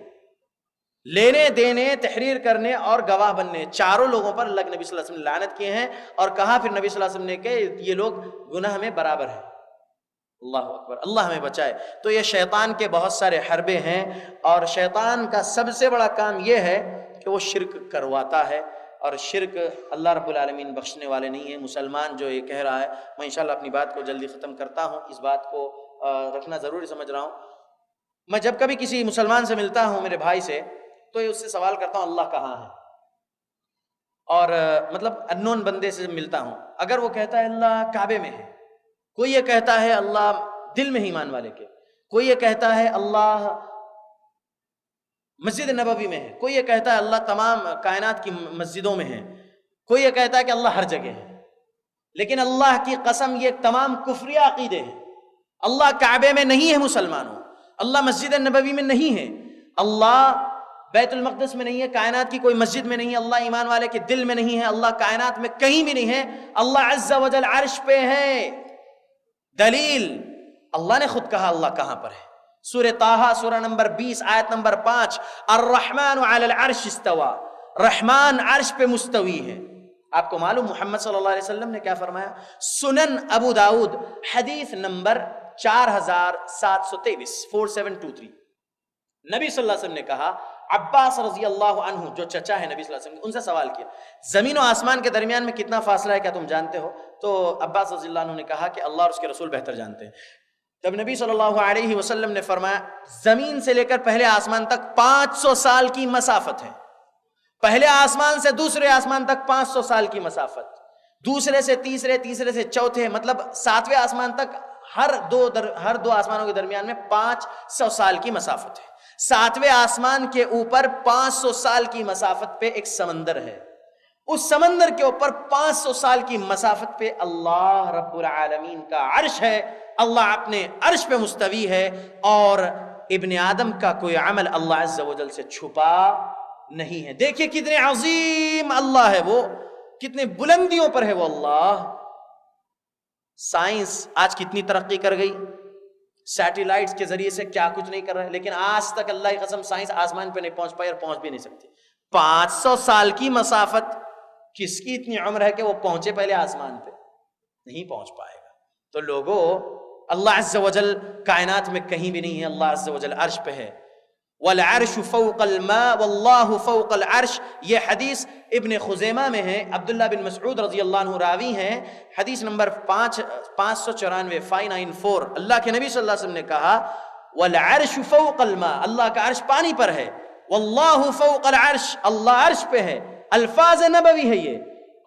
لینے دینے, تحریر کرنے اور گواہ بننے, چاروں لوگوں پر اللہ کے نبی صلی اللہ علیہ وسلم نے لعنت کیے ہیں. اور کہا پھر نبی صلی اللہ علیہ وسلم نے کہ یہ لوگ گناہ میں برابر ہیں. اللہ اکبر, اللہ ہمیں بچائے. تو یہ شیطان کے بہت سارے حربے ہیں, اور شیطان کا سب سے بڑا کام یہ ہے کہ وہ شرک کرواتا ہے, اور شرک اللہ رب العالمین بخشنے والے نہیں ہیں. مسلمان جو یہ کہہ رہا ہے, میں انشاءاللہ اپنی بات کو جلدی ختم کرتا ہوں, اس بات کو رکھنا ضروری سمجھ رہا ہوں. میں جب کبھی کسی مسلمان سے ملتا ہوں, میرے بھائی سے, تو اس سے سوال کرتا ہوں اللہ کہاں ہے, اور مطلب انون بندے سے ملتا ہوں, اگر وہ کہتا ہے اللہ کعبے میں ہے, کوئی یہ کہتا ہے اللہ دل میں ہی ایمان والے کے, کوئی یہ کہتا ہے اللہ مسجد نبوی میں ہے, کوئی یہ کہتا ہے اللہ تمام کائنات کی مسجدوں میں ہے, کوئی یہ کہتا ہے کہ اللہ ہر جگہ ہے. لیکن اللہ کی قسم یہ تمام کفری عقیدے ہیں. اللہ کعبے میں نہیں ہے مسلمانوں, اللہ مسجد نبوی میں نہیں ہے, اللہ بیت المقدس میں نہیں ہے, کائنات کی کوئی مسجد میں نہیں ہے, اللہ ایمان والے کے دل میں نہیں ہے, اللہ کائنات میں کہیں بھی نہیں ہے. اللہ عز و جل عرش پہ ہے. دلیل, اللہ نے خود کہا اللہ کہاں پر ہے. سورہ طٰہٰ سورہ نمبر 20 آیت نمبر 5, الرحمن علی العرش استوى, رحمان عرش پہ مستوی ہے. آپ کو معلوم محمد صلی اللہ علیہ وسلم نے کیا فرمایا؟ سنن ابو داؤد حدیث نمبر 4723 4723, نبی صلی اللہ علیہ وسلم نے کہا, عباس رضی اللہ عنہ جو چچا ہے نبی صلی اللہ علیہ وسلم, ان سے سوال کیا زمین و آسمان کے درمیان میں کتنا فاصلہ ہے, کیا تم جانتے ہو؟ تو عباس رضی اللہ عنہ نے کہا کہ اللہ اور اس کے رسول بہتر جانتے ہیں. جب نبی صلی اللہ علیہ وسلم نے فرمایا زمین سے لے کر پہلے آسمان تک 500 سال کی مسافت ہے, پہلے آسمان سے دوسرے آسمان تک 500 سال کی مسافت, دوسرے سے تیسرے, تیسرے سے چوتھے, مطلب 7ویں آسمان تک ہر دو آسمانوں کے درمیان میں 500 سال کی مسافت ہے. 7ویں آسمان کے اوپر 500 سال کی مسافت پہ ایک سمندر ہے, اس سمندر کے اوپر 500 سال کی مسافت پہ اللہ رب العالمین کا عرش ہے. اللہ اپنے عرش پہ مستوی ہے, اور ابن آدم کا کوئی عمل اللہ عز و جل سے چھپا نہیں ہے. دیکھیے کتنے عظیم اللہ ہے وہ, کتنے بلندیوں پر ہے وہ اللہ. سائنس آج کتنی ترقی کر گئی, سیٹلائٹس کے ذریعے سے کیا کچھ نہیں کر رہے, لیکن آج تک اللہ کی قسم سائنس آسمان پہ نہیں پہنچ پائی اور پہنچ بھی نہیں سکتی. 500 سال کی مسافت, کس کی اتنی عمر ہے کہ وہ پہنچے پہلے آسمان پہ؟ نہیں پہنچ پائے گا. تو لوگوں اللہ عز و جل کائنات میں کہیں بھی نہیں ہے, اللہ عز و جل عرش پہ ہے. والعرش فوق الماء واللہ فوق العرش, یہ حدیث ابن خزیمہ میں ہے, عبداللہ بن مسعود رضی اللہ عنہ راوی ہیں, حدیث نمبر 594 594. اللہ کے نبی صلی اللہ علیہ وسلم نے کہا والعرش فوق الماء, اللہ کا عرش پانی پر ہے, واللہ فوق العرش, اللہ عرش پہ ہے. الفاظ نبوی ہے یہ,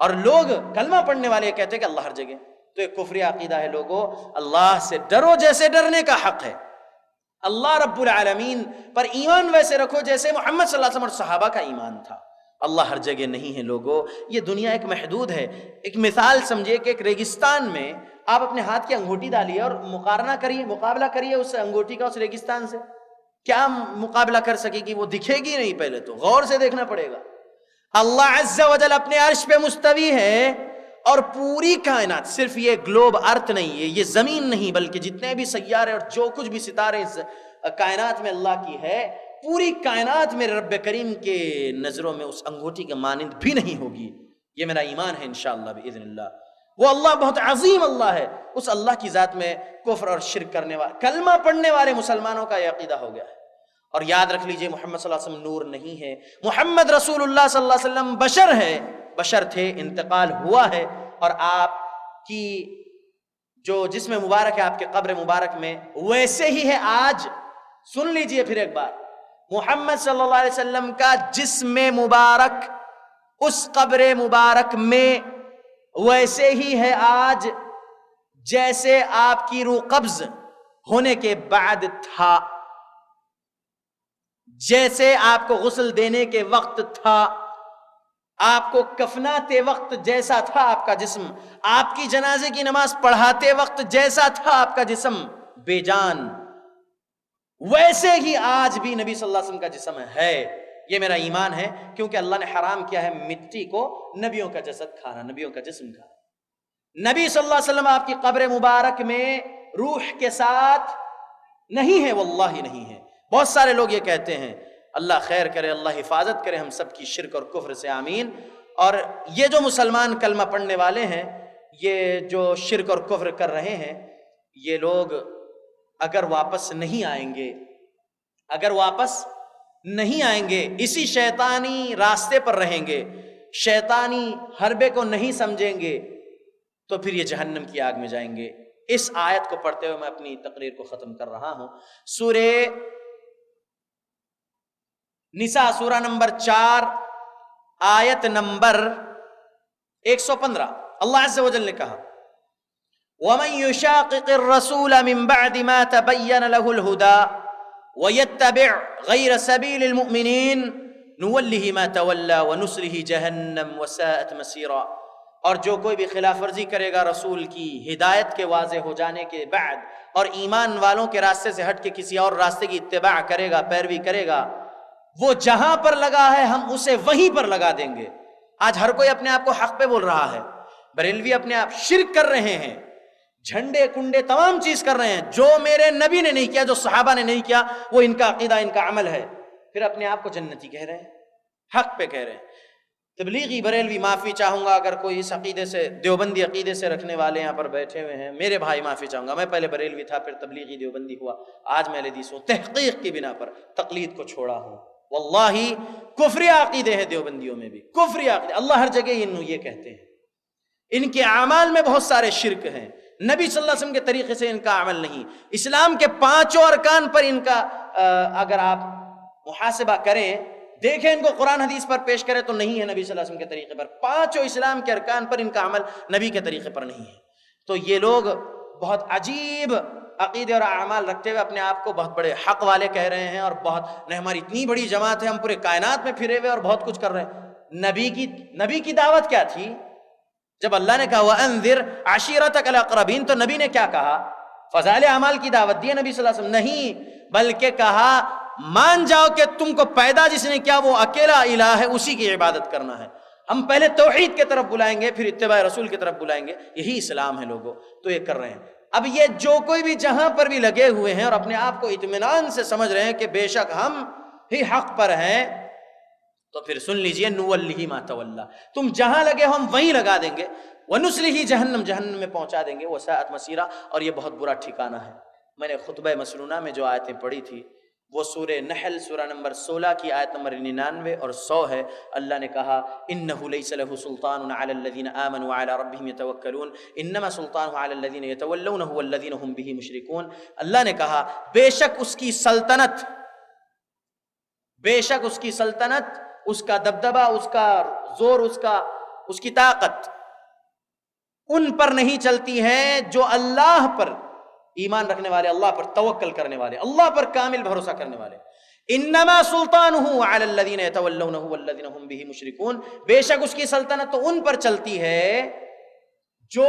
اور لوگ کلمہ پڑھنے والے کہتے ہیں کہ اللہ ہر جگہ. تو یہ کفری عقیدہ ہے لوگوں. اللہ سے ڈرو جیسے ڈرنے کا حق ہے. اللہ رب العالمین پر ایمان ویسے رکھو جیسے محمد صلی اللہ علیہ وسلم اور صحابہ کا ایمان تھا. اللہ ہر جگہ نہیں ہے لوگوں. یہ دنیا ایک محدود ہے. ایک مثال سمجھیے کہ ایک ریگستان میں آپ اپنے ہاتھ کی انگوٹھی ڈالیے اور مقارنہ کریے، مقابلہ کریے اس انگوٹھی کا اس ریگستان سے. کیا مقابلہ کر سکے گی؟ وہ دکھے گی نہیں. پہلے تو غور سے دیکھنا پڑے گا. اللہ عز و جل اپنے عرش پہ مستوی ہے اور پوری کائنات، صرف یہ گلوب ارتھ نہیں ہے، یہ زمین نہیں، بلکہ جتنے بھی سیارے اور جو کچھ بھی ستارے اس کائنات میں اللہ کی ہے، پوری کائنات میرے رب کریم کے نظروں میں اس انگوٹھی کے مانند بھی نہیں ہوگی. یہ میرا ایمان ہے انشاءاللہ باذن اللہ. وہ اللہ بہت عظیم اللہ ہے. اس اللہ کی ذات میں کفر اور شرک کرنے والے، کلمہ پڑھنے والے مسلمانوں کا یہ عقیدہ ہو گیا ہے. اور یاد رکھ لیجئے محمد صلی اللہ علیہ وسلم نور نہیں ہے. محمد رسول اللہ صلی اللہ علیہ وسلم بشر ہے، بشر تھے، انتقال ہوا ہے. اور آپ کی جو جسم مبارک ہے آپ کے قبر مبارک میں ویسے ہی ہے آج. سن لیجئے پھر ایک بار، محمد صلی اللہ علیہ وسلم کا جسم مبارک اس قبر مبارک میں ویسے ہی ہے آج جیسے آپ کی روح قبض ہونے کے بعد تھا، جیسے آپ کو غسل دینے کے وقت تھا، آپ کو کفناتے وقت جیسا تھا آپ کا جسم، آپ کی جنازے کی نماز پڑھاتے وقت جیسا تھا آپ کا جسم بے جان، ویسے ہی آج بھی نبی صلی اللہ علیہ وسلم کا جسم ہے. یہ میرا ایمان ہے، کیونکہ اللہ نے حرام کیا ہے مٹی کو نبیوں کا جسد کھانا، نبیوں کا جسم کھانا. نبی صلی اللہ علیہ وسلم آپ کی قبر مبارک میں روح کے ساتھ نہیں ہے، واللہ نہیں ہے. بہت سارے لوگ یہ کہتے ہیں. اللہ خیر کرے، اللہ حفاظت کرے ہم سب کی شرک اور کفر سے، آمین. اور یہ جو مسلمان کلمہ پڑھنے والے ہیں، یہ جو شرک اور کفر کر رہے ہیں، یہ لوگ اگر واپس نہیں آئیں گے، اگر واپس نہیں آئیں گے، اسی شیطانی راستے پر رہیں گے، شیطانی حربے کو نہیں سمجھیں گے، تو پھر یہ جہنم کی آگ میں جائیں گے. اس آیت کو پڑھتے ہوئے میں اپنی تقریر کو ختم کر رہا ہوں. سورہ نساء سورہ نمبر 4 آیت نمبر 115 اللہ عز و جل نے کہا وَمَن يُشَاقِقِ الرَّسُولَ مِن بَعْدِ مَا تَبَيَّنَ لَهُ الْهُدَى وَيَتَّبِعْ غَيْرَ سَبِيلِ الْمُؤْمِنِينَ نُوَلِّهِ مَا تَوَلَّى وَنُصْلِهِ جَهَنَّمَ وَسَاءَتْ مَصِيرًا. اور جو کوئی بھی خلاف ورزی کرے گا رسول کی ہدایت کے واضح ہو جانے کے بعد اور ایمان والوں کے راستے سے ہٹ کے کسی اور راستے کی اتباع کرے گا، پیروی کرے گا، وہ جہاں پر لگا ہے ہم اسے وہیں پر لگا دیں گے. آج ہر کوئی اپنے آپ کو حق پہ بول رہا ہے. بریلوی اپنے آپ شرک کر رہے ہیں، جھنڈے کنڈے تمام چیز کر رہے ہیں. جو میرے نبی نے نہیں کیا، جو صحابہ نے نہیں کیا، وہ ان کا عقیدہ، ان کا عمل ہے. پھر اپنے آپ کو جنتی کہہ رہے ہیں، حق پہ کہہ رہے ہیں. تبلیغی بریلوی معافی چاہوں گا اگر کوئی اس عقیدے سے، دیوبندی عقیدے سے رکھنے والے یہاں پر بیٹھے ہوئے ہیں. میرے بھائی معافی چاہوں گا، میں پہلے بریلوی تھا، پھر تبلیغی دیوبندی ہوا، آج میں حدیث ہوں. تحقیق کی بنا پر تقلید کو چھوڑا ہوں. واللہ کفری عقیدے ہیں دیوبندیوں میں بھی، کفری عقیدے. اللہ ہر جگہ یہ کہتے ہیں. ان کے اعمال میں بہت سارے شرک ہیں. نبی صلی اللہ علیہ وسلم کے طریقے سے ان کا عمل نہیں. اسلام کے 5 ارکان پر ان کا اگر آپ محاسبہ کریں، دیکھیں ان کو قرآن حدیث پر پیش کریں تو نہیں ہے نبی صلی اللہ علیہ وسلم کے طریقے پر. 5 اسلام کے ارکان پر ان کا عمل نبی کے طریقے پر نہیں ہے. تو یہ لوگ بہت عجیب عقیدے اور اعمال رکھتے ہوئے اپنے آپ کو بہت بڑے حق والے کہہ رہے ہیں، اور بہت نہیں، ہماری اتنی بڑی جماعت ہے، ہم پورے کائنات میں پھرے ہوئے اور بہت کچھ کر رہے ہیں. نبی کی دعوت کیا تھی؟ جب اللہ نے کہا وَأَنذِرْ عَشِيرَتَكَ الْأَقْرَبِينَ تو نبی نے کیا کہا؟ فضائل اعمال کی دعوت دی نبی صلی اللہ علیہ وسلم؟ نہیں، بلکہ کہا مان جاؤ کہ تم کو پیدا جس نے کیا وہ اکیلا الہ ہے، اسی کی عبادت کرنا ہے. ہم پہلے توحید کی طرف بلائیں گے، پھر اتباع رسول کی طرف بلائیں گے. یہی اسلام ہے لوگوں. تو یہ کر رہے ہیں. اب یہ جو کوئی بھی جہاں پر بھی لگے ہوئے ہیں اور اپنے آپ کو اطمینان سے سمجھ رہے ہیں کہ بے شک ہم ہی حق پر ہیں، تو پھر سن لیجئے نُوَلِّهِ مَا تَوَلَّى، تم جہاں لگے ہو ہم وہیں لگا دیں گے. وَنُصْلِهِ جہنم، جہنم میں پہنچا دیں گے. وَسَاءَتْ مَصِيرًا، اور یہ بہت برا ٹھکانہ ہے. میں نے خطبہ مسنونہ میں جو آیتیں پڑھی تھی وہ سورہ نحل سورہ نمبر 16 کی آیت نمبر 99 اور 100 ہے. اللہ نے کہا إِنَّهُ لَيْسَ لَهُ سُلْطَانٌ عَلَى الَّذِينَ آمَنُوا وَعَلَى رَبِّهِمْ يَتَوَكَّلُونَ إِنَّمَا سُلْطَانُهُ عَلَى الَّذِينَ يَتَوَلَّوْنَهُ وَالَّذِينَ هُمْ بِهِ مُشْرِكُونَ. اللہ نے کہا بے شک اس کی سلطنت، بے شک اس کی سلطنت، اس کا دبدبہ، اس کا زور، اس کی طاقت ان پر نہیں چلتی ہیں جو اللہ پر ایمان رکھنے والے، اللہ پر توکل کرنے والے، اللہ پر کامل بھروسہ کرنے والے. انما سلطانہ علی الذین یتولونہ والذین هم بہ مشرکون، بے شک اس کی سلطنت تو ان پر چلتی ہے جو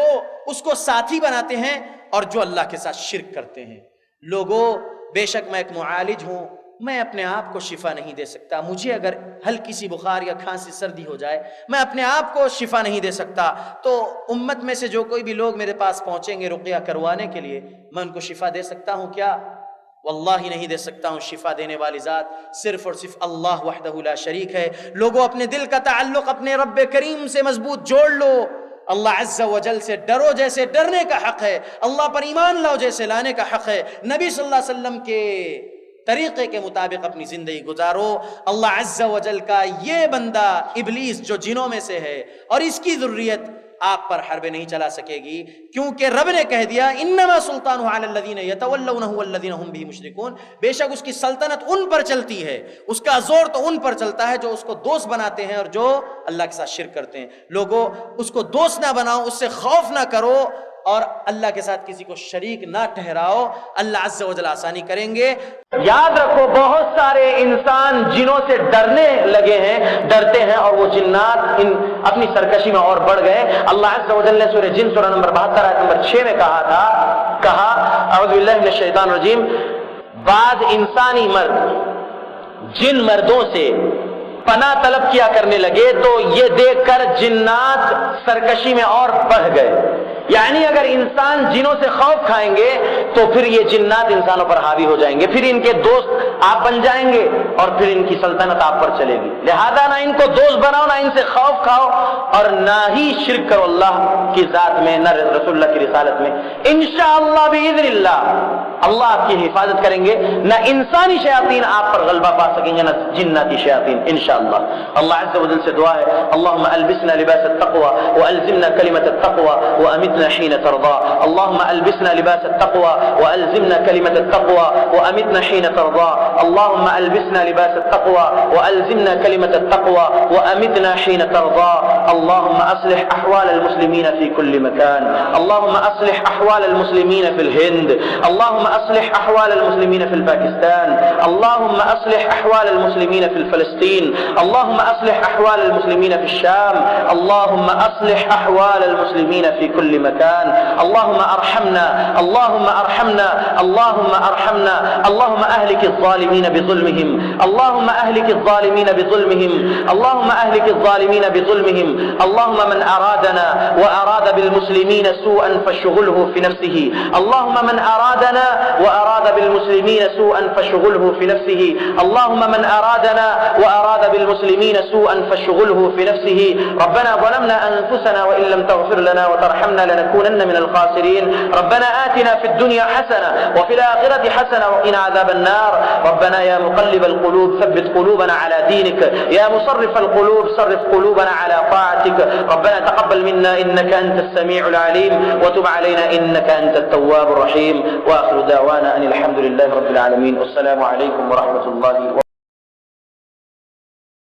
اس کو ساتھی بناتے ہیں اور جو اللہ کے ساتھ شرک کرتے ہیں. لوگوں، بے شک میں ایک معالج ہوں، میں اپنے آپ کو شفا نہیں دے سکتا. مجھے اگر ہلکی سی بخار یا کھانسی سردی ہو جائے، میں اپنے آپ کو شفا نہیں دے سکتا. تو امت میں سے جو کوئی بھی لوگ میرے پاس پہنچیں گے رقیہ کروانے کے لیے، میں ان کو شفا دے سکتا ہوں کیا؟ واللہ نہیں دے سکتا ہوں. شفا دینے والی ذات صرف اور صرف اللہ وحدہ لا شریک ہے. لوگوں، اپنے دل کا تعلق اپنے رب کریم سے مضبوط جوڑ لو. اللہ عز و جل سے ڈرو جیسے ڈرنے کا حق ہے، اللہ پر ایمان لاؤ جیسے لانے کا حق ہے. نبی صلی اللہ علیہ وسلم کے طریقے کے مطابق اپنی زندگی گزارو. اللہ عز و جل کا یہ بندہ ابلیس جو جنوں میں سے ہے اور اس کی ذریت آپ پر حربیں نہیں چلا سکے گی، کیونکہ رب نے کہہ دیا انما سلطانہ علی الذین یتولونہ والذین هم بہ مشرکون. بے شک اس کی سلطنت ان پر چلتی ہے، اس کا زور تو ان پر چلتا ہے جو اس کو دوست بناتے ہیں اور جو اللہ کے ساتھ شرک کرتے ہیں. لوگوں، اس کو دوست نہ بناؤ، اس سے خوف نہ کرو اور اللہ کے ساتھ کسی کو شریک نہ ٹھہراؤ. اللہ عز و جل آسانی کریں گے. یاد رکھو، بہت سارے انسان جنوں سے ڈرنے لگے ہیں، ڈرتے ہیں، اور وہ جنات اپنی سرکشی میں اور بڑھ گئے. اللہ عز و جل نے سورہ جن سورہ نمبر 72 آیت نمبر 6 میں کہا اعوذ باللہ من الشیطان الرجیم، بعض انسانی مرد جن مردوں سے پناہ طلب کیا کرنے لگے تو یہ دیکھ کر جنات سرکشی میں اور بڑھ گئے. یعنی اگر انسان جنوں سے خوف کھائیں گے تو پھر یہ جنات انسانوں پر حاوی ہو جائیں گے، پھر ان کے دوست آپ بن جائیں گے اور پھر ان کی سلطنت آپ پر چلے گی. لہذا نہ ان کو دوست بناؤ، نہ ان سے خوف کھاؤ، اور نہ ہی شرک کرو اللہ کی ذات میں، نہ رسول اللہ کی رسالت میں. انشاءاللہ باذن اللہ آپ کی حفاظت کریں گے. نہ انسانی شیاطین آپ پر غلبہ پا سکیں گے، نہ جناتی شیاطین انشاءاللہ. اللہ عز و جل سے دعا ہے، اللہم البسنا لباس التقوى والزمنا کلمۃ التقوى وامتنا حين ترضى. اللهم البسنا لباس التقوى والزمنا كلمة التقوى وامتنا حين ترضى. اللهم البسنا لباس التقوى والزمنا كلمة التقوى وامتنا حين ترضى. اللهم اصلح احوال المسلمين في كل مكان. اللهم اصلح احوال المسلمين في الهند. اللهم اصلح احوال المسلمين في الباكستان. اللهم اصلح احوال المسلمين في فلسطين. اللهم اصلح احوال المسلمين في الشام. اللهم اصلح احوال المسلمين في كل مكان. اللهم ارحمنا، اللهم ارحمنا، اللهم ارحمنا. اللهم اهلك الظالمين بظلمهم. اللهم اهلك الظالمين بظلمهم. اللهم اهلك الظالمين بظلمهم. اللهم من ارادنا واراد بالمسلمين سوءا فاشغله في نفسه. اللهم من ارادنا واراد بالمسلمين سوءا فاشغله في نفسه. اللهم من ارادنا واراد بالمسلمين سوءا فاشغله في نفسه. ربنا ظلمنا انفسنا وان لم تغفر لنا وترحمنا لنكونن من الخاسرين. ربنا آتنا في الدنيا حسنة وفي الآخرة حسنة وقنا عذاب النار. ربنا يا مقلب القلوب ثبت قلوبنا على دينك، يا مصرف القلوب صرف قلوبنا على طاعتك. ربنا تقبل منا إنك أنت السميع العليم وتب علينا إنك أنت التواب الرحيم. وآخر دعوانا أن الحمد لله رب العالمين. والسلام عليكم ورحمة الله وبركاته.